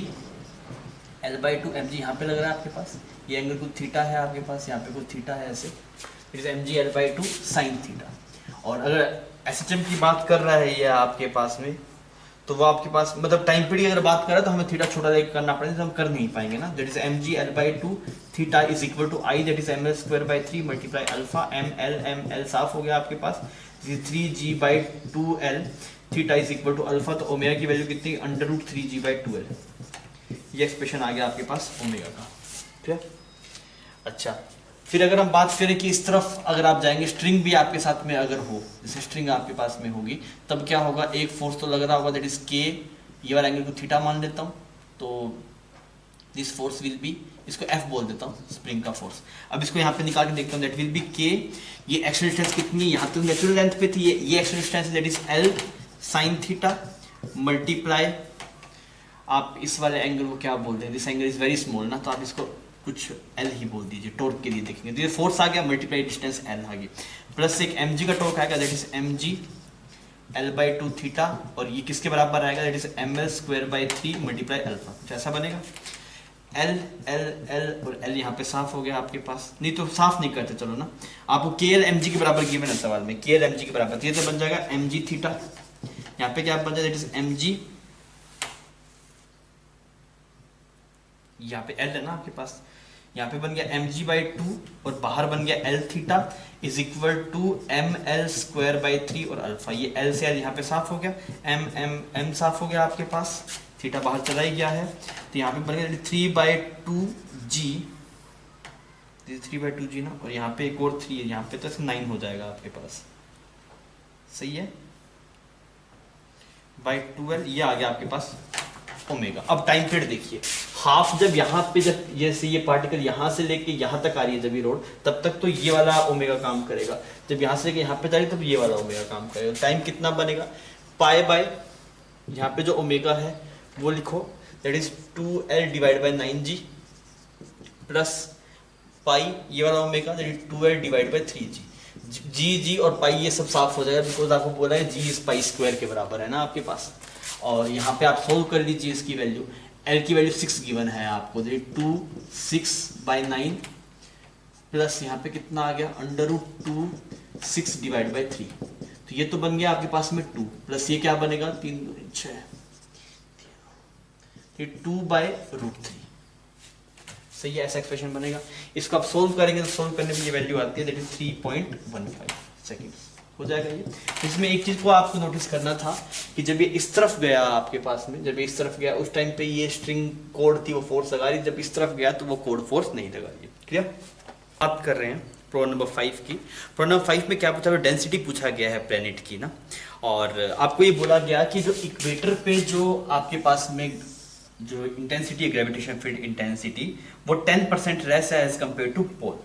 L/2। mg यहाँ पे लग रहा है आपके पास, ये एंगल कुछ थीटा है आपके पास, यहाँ पे कुछ थीटा है ऐसे, it is mg L/2 sine theta. और अगर SHM की बात कर रहा है ये आपके पास में, तो वो आपके पास मतलब टाइम पीरियड अगर बात करें तो हमें थीटा छोटा लेकर करना पड़ेगा, तो हम कर नहीं पाएंगे ना। That is mg L/2 theta is equal to I, that is ml²/3 multiply alpha ml साफ हो गया आपके पास, 3g/2l theta is equal to alpha. तो ओमेगा की वैल्यू कितनी, √3g/2l। ये एक्सप्रेशन आ गया आपके पास ओमेगा का। ठीक है अच्छा, फिर अगर हम बात करें कि इस तरफ अगर आप जाएंगे, स्ट्रिंग भी आपके साथ में अगर हो, जैसे स्ट्रिंग आपके पास में होगी, तब क्या होगा, एक फोर्स तो लग रहा होगा, दैट इज k, ये वाला एंगल को थीटा मान लेता हूँ, तो दिस फोर्स विल बी, इसको f बोल देता हूँ, स्प्रिंग का फोर्स। अब इसको यहाँ पे निकाल के देखता हूँ, दैट विल बी k, ये एक्शन डिस्टेंस कितनी, यहाँ तो नेचुरल लेंथ पे थी, ये action distance that is l sine theta multiply, आप इस वाले एंगल को क्या बोल दें, this angle is very small ना, तो आप इसको कुछ L ही बोल दीजिए, टॉर्क के लिए देखेंगे तो ये फोर्स आ गया मल्टीप्लाई डिस्टेंस L आ गई, प्लस एक mg का टॉर्क आएगा, that is mg L/2 theta, और ये किसके बराबर आएगा, that is ml²/3 multiply alpha. कुछ ऐसा बनेगा, L L L और L यहाँ पे साफ हो गया आपके पास, नहीं तो साफ नहीं करते चलो ना, आपको KL mg के बराबर गिवन है सवाल में, KL mg के बराबर, तो ये तो बन जाएगा mg थीटा, यहाँ पे क्या बन जाएगा, दैट इज mg, यहाँ पे L है ना आपके पास, यहाँ पे बन गया mg/2 और बाहर बन गया L theta is equal to ml²/3 और अल्फा। ये L से L यहाँ पे साफ हो गया, m साफ हो गया आपके पास, थीटा बाहर चला ही गया है, तो यहाँ पे बन गया 3/2g, 3/2g ना, और यहाँ पे एक और 3 है, यहाँ पे तो 9 हो जाएगा आपके पास, सही है, /12, ये आ गया आपके पास ओमेगा। अब टाइम पीरियड देखिए, हाफ जब यहाँ पे, जब जैसे ये पार्टिकल यहाँ से लेके यहाँ तक आ रही है जब ये रोड, तब तक तो ये वाला ओमेगा काम करेगा, जब यहाँ से लेके यहाँ पे जा रही है तब ये वाला ओमेगा काम करेगा। टाइम कितना बनेगा, पाई बाय यहाँ पे जो ओमेगा है वो लिखो, that is 2l/9g plus pi ये वाला ओमेगा, दैट इज 2l/3g। जी और पाई ये सब साफ हो जाएगा, बिकॉज आपको बोला है g इज पाई स्क्वायर के बराबर है ना आपके पास। और यहाँ पे आप सोल्व कर लीजिए इसकी वैल्यू, L की वैल्यू 6 गिवन है आपको, 2 6/9 प्लस यहाँ पे कितना आ गया, √2 6/3, तो ये तो बन गया आपके पास में 2, प्लस ये क्या बनेगा 3 2 6, ये 2/√3, सही है, ऐसा एक्सप्रेशन बनेगा। इसको आप सोल्व करेंगे तो सोल्व करने में ये वैल्यू आती है, दैट इज 3.15 सेकेंड्स। हो जाएगा ये। इसमें एक चीज को आपको नोटिस करना था कि जब ये इस तरफ गया आपके पास में, जब ये इस तरफ गया उस टाइम पे ये स्ट्रिंग कोड थी वो फोर्स लगा रही, जब इस तरफ गया तो वो कोड फोर्स नहीं लगा रही। क्लियर? बात कर रहे हैं प्रॉब्लम नंबर 5 की। प्रॉब्लम नंबर 5 में क्या पूछा? डेंसिटी पूछा गया है प्लैनेट की ना, और आपको ये बोला गया कि जो इक्वेटर पे जो आपके पास में जो इंटेंसिटी है, ग्रेविटेशन फील्ड इंटेंसिटी, वो 10% लेस है एज कम्पेयर टू पोल।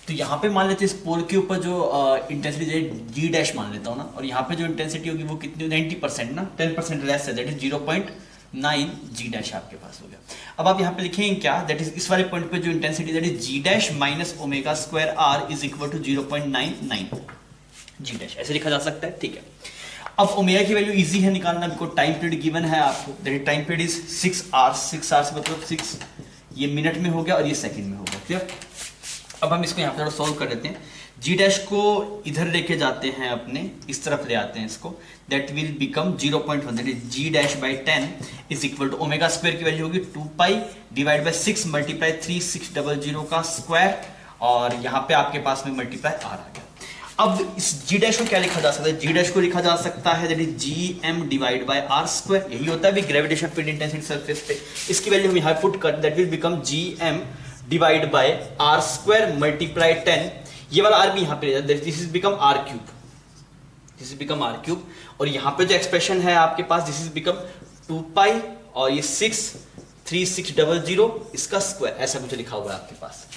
तो यहाँ पे मान लेते हैं इस पोल के ऊपर जो इंटेंसिटी जी डैश मान लेता हूँ ना, और यहाँ पे जो इंटेंसिटी होगी वो कितनी, 90% ना, 10% लेस है, दैट इज 0.9 जी डैश आपके पास हो गया। अब आप यहाँ पे लिखेंगे क्या, दैट इज इस वाले पॉइंट पे जो intensity that is G dash minus omega square R is equal to 0.99 G dash, ऐसे लिखा जा सकता है। ठीक है, अब ओमेगा की वैल्यू इजी है निकालना, बिकॉज टाइम पीरियड गिवन है आपको, that is time period is 6 hours. 6 hours मतलब 6 ये मिनट में हो गया और ये सेकंड में हो गया। क्लियर? अब हम इसको यहाँ पे थोड़ा सॉल्व कर लेते हैं। जी डैश को इधर लेके जाते हैं, अपने इस तरफ ले आते हैं इसको, that will become 0.1, that is G dash by 10 is equal to omega square की वैल्यू होगी 2 पाई डिवाइड बाई 6 मल्टीप्लाई 3600 का स्क्वायर, और यहाँ पे आपके पास में मल्टीप्लाई आर आ गया। अब इस जी डैश को क्या लिखा जा सकता है? जी डैश को लिखा जा सकता है that is G M divide by R square, यही होता है ग्रेविटेशन फील्ड इंटेंसिटी सरफेस पे। इसकी वैल्यू हम यहाँ पुट कर, that will become G M divide by R square multiply 10, ये वाला आर भी यहाँ पे this is become R cube, this is become R cube, और यहाँ पे जो एक्सप्रेशन है आपके पास दिस इज बिकम 2 पाई और ये 63600 इसका स्क्वायर, ऐसा कुछ लिखा हुआ है आपके पास।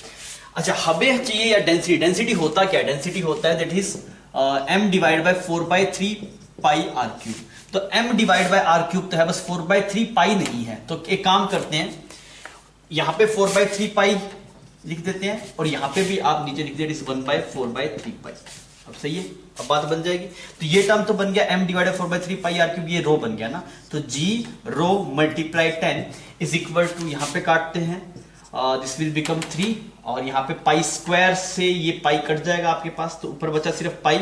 अच्छा, हमें चाहिए या डेंसिटी, डेंसिटी होता क्या है? डेंसिटी होता है that is m divide by 4/3 pi R cube. तो m divide by R cube तो है, बस 4/3 पाई नहीं है। तो एक काम करते हैं, यहाँ पे 4/3 पाई लिख देते हैं, और यहाँ पे भी आप नीचे लिख देते 1/4/3 पाई। अब सही है, अब बात बन जाएगी। तो ये टर्म तो बन गया m divide by 4/3 pi R cube, ये रो बन गया ना, तो g rho multiply 10 is equal to, यहाँ पे काटते हैं, दिस विल बिकम 3, और यहाँ पे पाई स्क्वायर से ये पाई कट जाएगा आपके पास, तो ऊपर बचा सिर्फ पाई,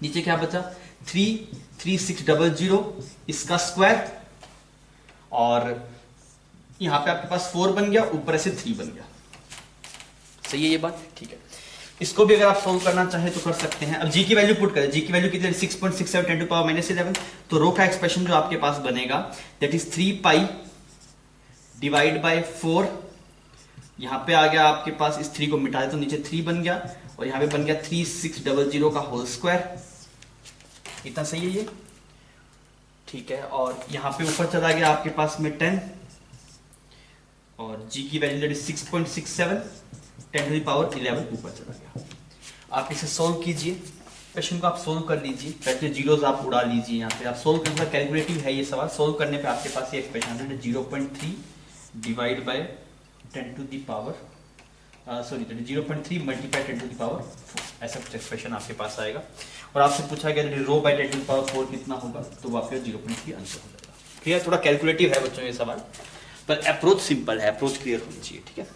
नीचे क्या बचा 33600 इसका स्क्वायर, और यहाँ पे आपके पास 4 बन गया, ऊपर से 3 बन गया। सही है ये बात? ठीक है, इसको भी अगर आप सोल्व करना चाहें तो कर सकते हैं। अब जी की वैल्यू पुट करें, जी की वैल्यू कितनी है 6.67 10 टू पावर -11, तो रो का एक्सप्रेशन जो आपके पास बनेगा that is 3 pi divide by 4, यहाँ पे आ गया आपके पास, इस 3 को मिटा दे तो नीचे 3 बन गया, और यहाँ पे बन गया 3600 का होल स्क्वायर। इतना सही है ये? ठीक है, और यहाँ पे ऊपर चला गया आपके पास में 10, और g की value that is 6.67 10 to the power 11 ऊपर चला गया। आप इसे सोल्व कीजिए, क्वेश्चन को आप सोल्व कर लीजिए, पहले जीरोस आप उड़ा लीजिए, यहाँ पे आप सोल्व करने का कैलकुलेटिव है ये सवाल। सोल्व करने पे आपके पास ये एक्सप्रेशन है 0.3 divide by 10 to the power 0.3 multiply 10 to the power 4, ऐसा कुछ एक्सप्रेशन आपके पास आएगा। और आपसे पूछा गया रो बाय 10 टू द पावर 4 कितना होगा, तो वो आपका 0.3 आंसर हो जाएगा। क्लियर? थोड़ा कैलकुलेटिव है बच्चों ये सवाल, पर अप्रोच सिंपल है, अप्रोच क्लियर होनी चाहिए। ठीक है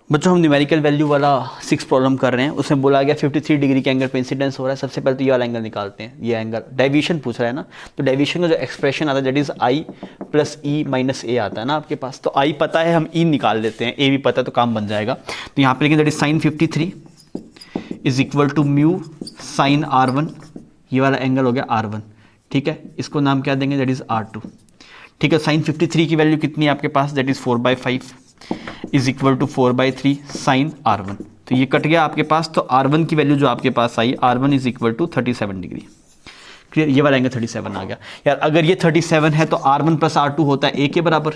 बच्चों, हम न्यूमेरिकल वैल्यू वाला 6 प्रॉब्लम कर रहे हैं। उसमें बोला गया 53 डिग्री के एंगल पे इंसिडेंस हो रहा है। सबसे पहले तो ये वाला एंगल निकालते हैं, ये एंगल डेविएशन पूछ रहा है ना, तो डेविएशन का जो एक्सप्रेशन आता है that is I plus E minus A आता है ना आपके पास। तो आई पता है, हम ई निकाल लेते हैं, ए भी पता है, तो काम बन जाएगा। तो यहाँ पे लिखें that is sine 53 is equal to mu sine R1, ये वाला एंगल हो गया R1। ठीक है, इसको नाम क्या देंगे, दैट इज R2। ठीक है, साइन 53 की वैल्यू कितनी है आपके पास, that is 4/5 is equal to 4/3 sine R1। तो ये कट गया आपके पास, तो R1 की वैल्यू जो आपके पास आई, R1 is equal to 37 degree. Clear? ये वाला एंगल 37 आ गया। यार अगर ये 37 है तो R1 प्लस R2 होता है A के बराबर।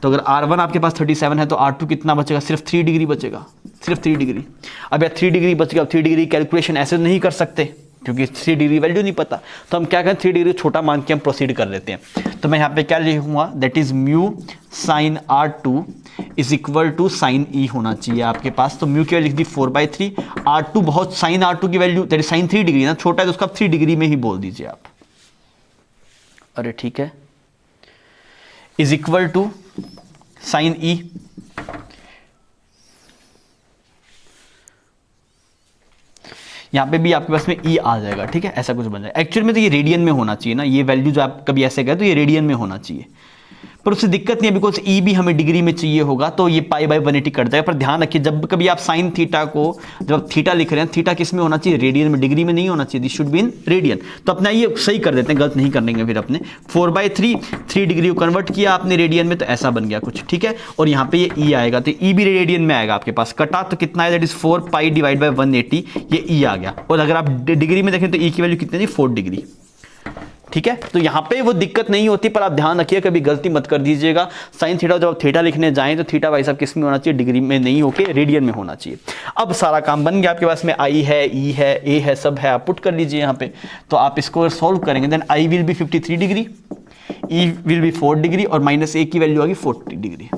तो अगर R1 आपके पास 37 है तो R2 कितना बचेगा, सिर्फ 3 डिग्री बचेगा, सिर्फ 3 डिग्री। अब यार 3 डिग्री बच गया, अब 3 डिग्री कैलकुलेशन ऐसे नहीं कर सकते क्योंकि 3 डिग्री वैल्यू नहीं पता, तो हम क्या करें, 3 डिग्री छोटा मान के हम प्रोसीड कर लेते हैं। तो मैं यहाँ पे क्या लिखूंगा, that is mu sine R2 is equal to sine E होना चाहिए आपके पास। तो म्यू की वैल्यू लिख दी 4/3, R2 बहुत, साइन R2 की value that is sign 3 degree ना, छोटा है तो उसका 3 डिग्री में ही बोल दीजिए आप। अरे ठीक है, इज इक्वल टू साइन ई, यहाँ पे भी आपके पास में ई आ जाएगा। ठीक है, ऐसा कुछ बन जाएगा। एक्चुअल में तो ये रेडियन में होना चाहिए ना, ये वैल्यू जो आप कभी ऐसे कहें तो ये रेडियन में होना चाहिए, पर उससे दिक्कत नहीं है, बिकॉज ई भी हमें डिग्री में चाहिए होगा, तो ये पाई बाय 180 कट जाएगा। पर ध्यान रखिए जब कभी आप साइन थीटा को, जब आप थीटा लिख रहे हैं, थीटा किस में होना चाहिए, रेडियन में, डिग्री में नहीं होना चाहिए, this should be in radian. तो अपना ये सही कर देते हैं, गलत नहीं करेंगे फिर अपने। 4/3 3 डिग्री को कन्वर्ट किया आपने रेडियन में, तो ऐसा बन गया कुछ, ठीक है। और यहाँ पे ये ई आएगा, तो ई भी रेडियन में आएगा आपके पास, कटा तो कितना है, that is 4 pi divide by 180, ये ई आ गया। और अगर आप डिग्री में देखें तो ई की वैल्यू कितनी थी, 4 डिग्री, ठीक है। तो यहां पे वो दिक्कत नहीं होती, पर आप ध्यान रखिए कभी गलती मत कर दीजिएगा। साइन थीटा जब आप थीटा लिखने जाएं तो थीटा भाई साहब किस में होना चाहिए, डिग्री में नहीं होके रेडियन में होना चाहिए। अब सारा काम बन गया आपके पास में, आई है, ई है, ए है, सब है, आप पुट कर लीजिए यहाँ पे। तो आप इसको सॉल्व करेंगे, then I will be 53 degree, E will be 4 degree, और माइनस ए की वैल्यू आ गई 40 degree,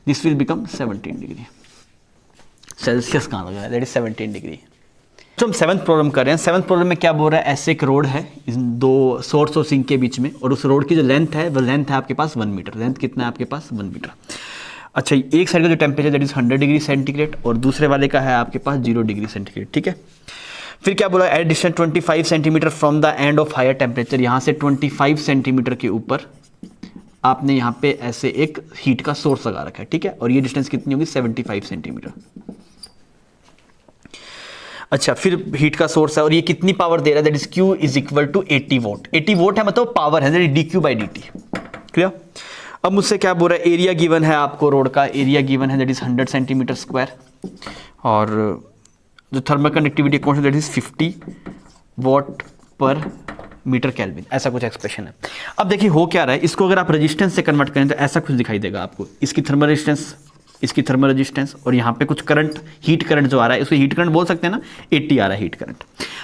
this will become 17 degree. Celsius कहाँ लगा है, दैट इज 17 डिग्री। तो हम 7th प्रॉब्लम कर रहे हैं। 7th प्रॉब्लम में क्या बोल रहा है, ऐसे एक रोड है इन दो सोर्स और सिंक के बीच में, और उस रोड की जो लेंथ है वो लेंथ है आपके पास 1 मीटर। लेंथ कितना है आपके पास, 1 मीटर। अच्छा, एक साइड का जो temperature that is 100 degree centigrade, और दूसरे वाले का है आपके पास 0 डिग्री सेंटीग्रेड, ठीक है। फिर क्या बोला, at distance 25 centimetre from the end of higher temperature, यहाँ से 25 सेंटीमीटर के ऊपर आपने यहाँ पे ऐसे एक हीट का सोर्स लगा रखा है, ठीक है। और ये डिस्टेंस कितनी होगी, 75 सेंटीमीटर। अच्छा, फिर हीट का सोर्स है और ये कितनी पावर दे रहा है, that is Q is equal to 80 watt. 80 watt है मतलब पावर है, दैट इज dQ/dt, क्लियर। अब मुझसे क्या बोल रहा है, एरिया गिवन है आपको, रोड का एरिया गिवन है, दैट इज 100 सेंटीमीटर स्क्वायर, और जो thermal conductivity constant that is 50 what पर मीटर केल्विन, ऐसा कुछ एक्सप्रेशन है। अब देखिए हो क्या रहा है, इसको अगर आप रेजिस्टेंस से कन्वर्ट करें तो ऐसा कुछ दिखाई देगा आपको, इसकी थर्मल रेजिस्टेंस, इसकी थर्मल रेजिस्टेंस, और यहाँ पे कुछ करंट, हीट करंट जो आ रहा है, इसको हीट करंट बोल सकते हैं ना, 80 आ रहा है हीट करंट।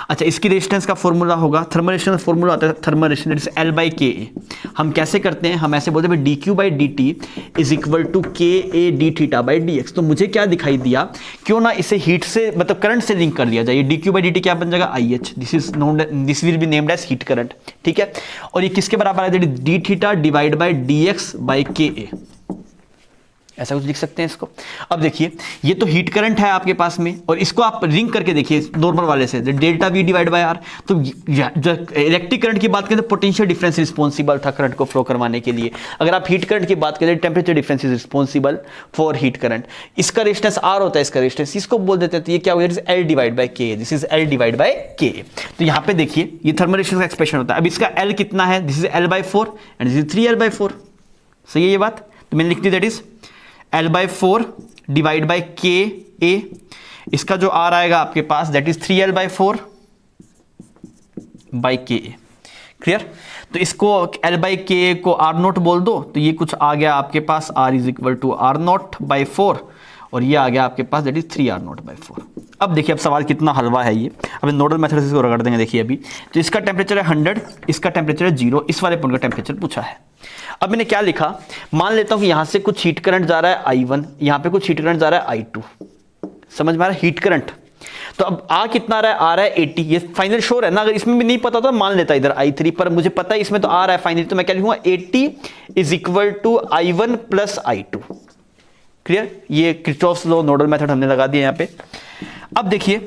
अच्छा, इसकी रेजिस्टेंस का फॉर्मूला होगा, थर्मल रेजिस्टेंस फॉर्मूला आता है थर्मल रेजिस्टेंस L/Ka। हम कैसे करते हैं, हम ऐसे बोलते हैं dQ/dt is equal to Ka/d∅dx। तो मुझे क्या दिखाई दिया, क्यों ना इसे हीट से मतलब करंट से लिंक कर दिया जाए। dQ/dt क्या बन जाएगा, IH, this will be named as heat current, ठीक है। और ये किसके बराबर है, dθ डिवाइड बाय dx/Ka, ऐसा कुछ लिख सकते हैं इसको। अब देखिए ये तो हीट करंट है आपके पास में, और इसको आप लिंक करके देखिए नॉर्मल वाले से, delta V divide by R. तो इलेक्ट्रिक करंट की बात करें तो पोटेंशियल डिफरेंस रिस्पॉन्सिबल था करंट को फ्लो करवाने के लिए। अगर आप हीट करंट की बात करें, temperature difference is responsible for heat current. इसका रेजिस्टेंस R होता है, इसका रेजिस्टेंस, इसको बोल देते हैं, तो ये क्या हो गया, L divide by Ka, this is L divide by Ka। तो यहाँ पे देखिए ये थर्मल रेजिस्टेंस का एक्सप्रेशन होता है। अब इसका L कितना है, this is L/4 and this is 3L/4, सही है ये बात। तो मैंने लिख दी that is L/4 divide by Ka, इसका जो R आएगा आपके पास that is 3L/4 by Ka, clear. तो इसको L/Ka को R0 बोल दो, तो ये कुछ आ गया आपके पास, R is equal to R0/4, और ये आ गया आपके पास दैट इज 3R0/4। अब देखिए अब सवाल कितना हलवा है ये, अब नोडल मेथड से इसको रगड़ देंगे। देखिए अभी तो इसका टेम्परेचर है 100, इसका टेम्परेचर है 0, इस वाले पॉइंट का टेम्परेचर पूछा है। अब मैंने क्या लिखा, मान लेता हूं कि यहां से कुछ हीट करंट जा रहा है I1, यहां पे कुछ हीट करंट जा रहा है I2, समझ में आ रहा है, हीट करंट। तो अब आ कितना आ रहा है 80, ये फाइनल श्योर है ना। अगर इसमें भी नहीं पता तो मान लेता इधर I3, पर मुझे पता है इसमें तो आ रहा है फाइनली, तो मैं क्या लिखूंगा 80 is equal to I1 plus I2, clear. ये किरचॉफ्स लॉ नोडल मेथड हमने लगा दिया यहाँ पे। अब देखिए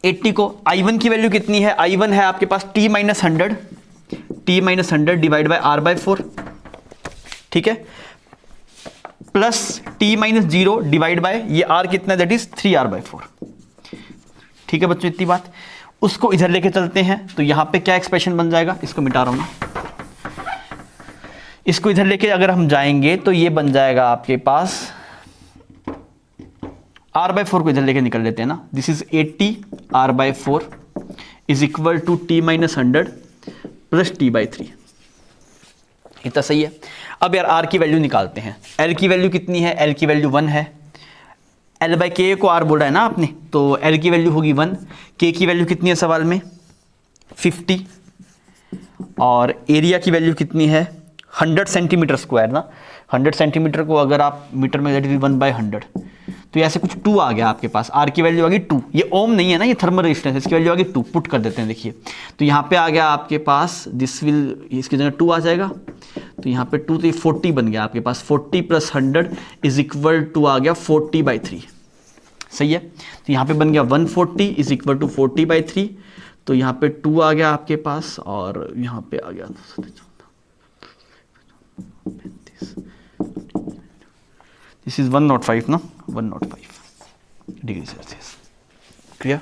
80 को I1 की वैल्यू कितनी है, I1 है आपके पास T minus 100 divide by R/4, ठीक है, plus T minus 0 divide by ये R कितना है, दैट इज 3R/4, ठीक है बच्चों, इतनी बात। उसको इधर लेके चलते हैं, तो यहां पे क्या एक्सप्रेशन बन जाएगा, इसको मिटा रहा हूं ना, इसको इधर लेके अगर हम जाएंगे तो ये बन जाएगा आपके पास R/4 को इधर लेके निकल लेते हैं ना, this is 80 R/4 is equal to T minus 100 plus T/3, इतना सही है। अब यार R की वैल्यू निकालते हैं। L की वैल्यू कितनी है, L की वैल्यू 1 है, L/Ka को R बोला है ना आपने, तो L की वैल्यू होगी 1, K की वैल्यू कितनी है सवाल में 50, और एरिया की वैल्यू कितनी है 100 सेंटीमीटर स्क्वायर ना। 100 सेंटीमीटर को अगर आप मीटर में 1/100, तो ऐसे कुछ 2 आ गया आपके पास। R की वैल्यू आ गई 2, ये ओम नहीं है ना, ये थर्मल रेजिस्टेंस, इसकी वैल्यू आ गई 2, पुट कर देते हैं। देखिए तो यहाँ पे आ गया आपके पास, दिस विल, इसकी जगह 2 आ जाएगा, तो यहाँ पे 2, तो ये 40 बन गया आपके पास। 40 प्लस 100 इज इक्वल टू आ गया 40/3, सही है। तो यहाँ पे बन गया 140 इज इक्वल टू 40/3, तो यहाँ पे 2 आ गया आपके पास, और यहाँ पे आ गया दिस इज 105 ना, 105 डिग्री सेल्सियस। क्लियर?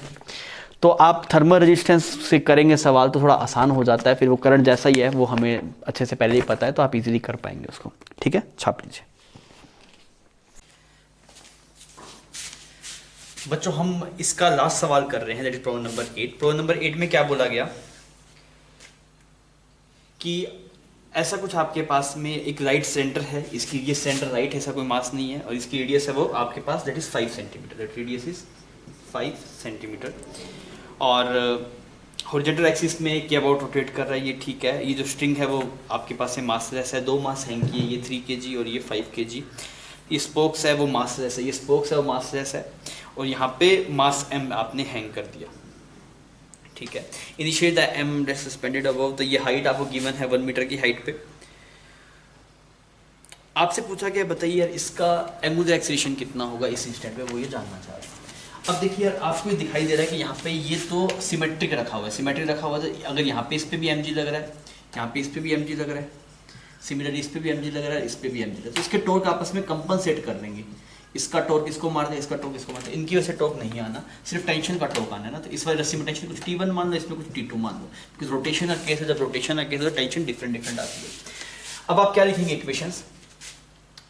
तो आप थर्मल रेजिस्टेंस से करेंगे सवाल तो थोड़ा आसान हो जाता है, फिर वो करंट जैसा ही है वो हमें अच्छे से पहले ही पता है, तो आप इजीली कर पाएंगे उसको। ठीक है, छाप लीजिए। बच्चों हम इसका लास्ट सवाल कर रहे हैं, that is problem number 8। Problem number 8 में क्या बोला गया कि ऐसा कुछ आपके पास में एक राइट सेंटर है, इसकी ये सेंटर राइट है, ऐसा कोई मास नहीं है, और इसकी रेडियस है वो आपके पास that is 5 centimetre, that radius is 5 centimetre, और हॉरिजॉन्टल एक्सिस में क्या अबाउट रोटेट कर रहा है, ये ठीक है। ये जो स्ट्रिंग है वो आपके पास है मासलेस है, 2 मास हैंग किए, ये 3 kg और ये 5 kg। ये स्पोक्स है वो मासलेस है, ये स्पोक्स है वो मासलेस है, और यहाँ पे मास m आपने हैंग कर दिया। ठीक है, initiate the m suspended above, तो ये हाइट आपको गिवन है 1 मीटर की हाइट पे। आपसे पूछा गया बताइए यार इसका एंगुलर एक्सीलरेशन कितना होगा इस इंस्टेंट पे, वो ये जानना चाह रहे हैं। अब देखिए यार आपको ये दिखाई दे रहा है कि यहाँ पे ये तो सिमेट्रिक रखा हुआ है, सिमेट्रिक रखा हुआ है, तो अगर यहाँ पे इस पे भी mg लग रहा है, यहाँ पे इस पे भी mg लग रहा है, सिमिलरली इस पे भी mg लग रहा है, इस पे भी mg लग रहा है, तो इसके टॉर्क आपस में कंपनसेट कर लेंगे। इसका टॉर्क इसको मारता है, इसका टॉर्क इसको मारता है, इनकी वजह से टॉर्क नहीं आना, सिर्फ टेंशन का टॉर्क आना है ना। तो इस वाली रस्सी में टेंशन कुछ T1 मान लो, इसमें कुछ T2 मान लो, क्योंकि रोटेशन का केस है, जब रोटेशन का केस है तो टेंशन डिफरेंट डिफरेंट आती है। अब आप क्या लिखेंगे इक्वेशंस,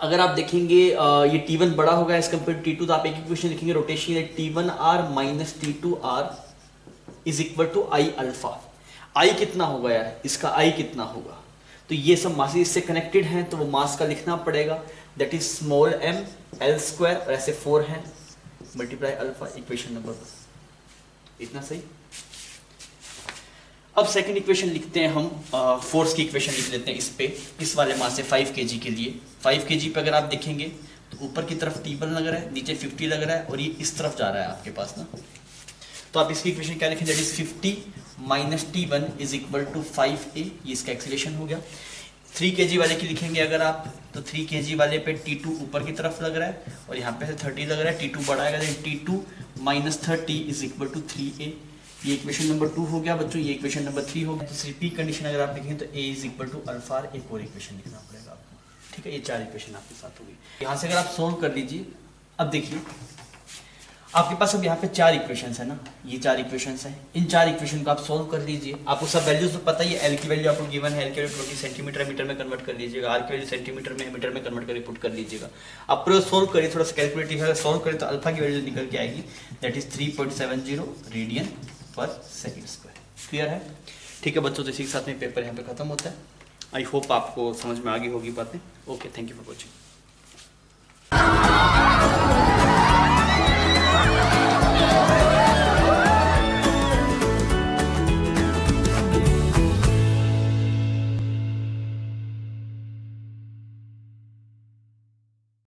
अगर आप देखेंगे ये T1 बड़ा होगा एज कम्पेयर टू T2, तो आप एक इक्वेशन लिखेंगे rotation T1r minus T2r is equal to I alpha. I कितना होगा यार, इसका I कितना होगा, तो ये सब मास इससे कनेक्टेड हैं, तो वो मास का लिखना पड़ेगा, that is small m L square, और ऐसे 4 है मल्टीप्लाई अल्फा, इक्वेशन नंबर 1। इतना सही। अब सेकंड इक्वेशन लिखते हैं हम, फोर्स की इक्वेशन लिख लेते हैं इस पे, इस वाले मास से 5 kg के लिए। 5 kg पे अगर आप देखेंगे तो ऊपर की तरफ T1 लग रहा है, नीचे 50 लग रहा है, और ये इस तरफ जा रहा है आपके पास ना, तो आप इसकी इक्वेशन क्या लिखें, that is 50 minus T1 is equal to 5a, ये इसका एक्सीलरेशन हो गया। 3 kg वाले की लिखेंगे अगर आप, तो 3 kg वाले पे T2 ऊपर की तरफ लग रहा है, और यहाँ पे से 30 लग रहा है, T2 बढ़ाएगा, then T2 minus 30 is equal to 3a, ये इक्वेशन नंबर 2 हो गया बच्चों, ये इक्वेशन नंबर 3 हो गया। तो रिपीट कंडीशन अगर आप लिखेंगे तो a is equal to alpha, एक और इक्वेशन लिखना पड़ेगा आपको। ठीक है, ये 4 इक्वेशन आपके साथ होगी। यहाँ से अगर आप सोल्व कर लीजिए, अब देखिए आपके पास अब यहाँ पे 4 इक्वेशंस है ना, ये 4 इक्वेशंस हैं, इन 4 इक्वेशन को आप सोल्व कर लीजिए। आपको सब वैल्यूज तो पता ही है, एल की वैल्यू आपको गिवन है, एल की वैल्यू 20 सेंटीमीटर मीटर में कन्वर्ट कर लीजिएगा, आर की वैल्यू सेंटीमीटर में मीटर में कन्वर्ट करके पुट कर लीजिएगा। आप पूरा सोल्व करिए, थोड़ा सा कैलकुलेटिव है, सोल्व करें तो अल्फा की वैल्यू निकल के आएगी, दैट इज 3.70 रेडियन पर सेकेंड स्क्वायर। क्लियर है? ठीक है बच्चों, तो इसी के साथ में पेपर यहाँ पे खत्म होता है। आई होप आपको समझ में आ गई होगी बातें। Okay, thank you for watching.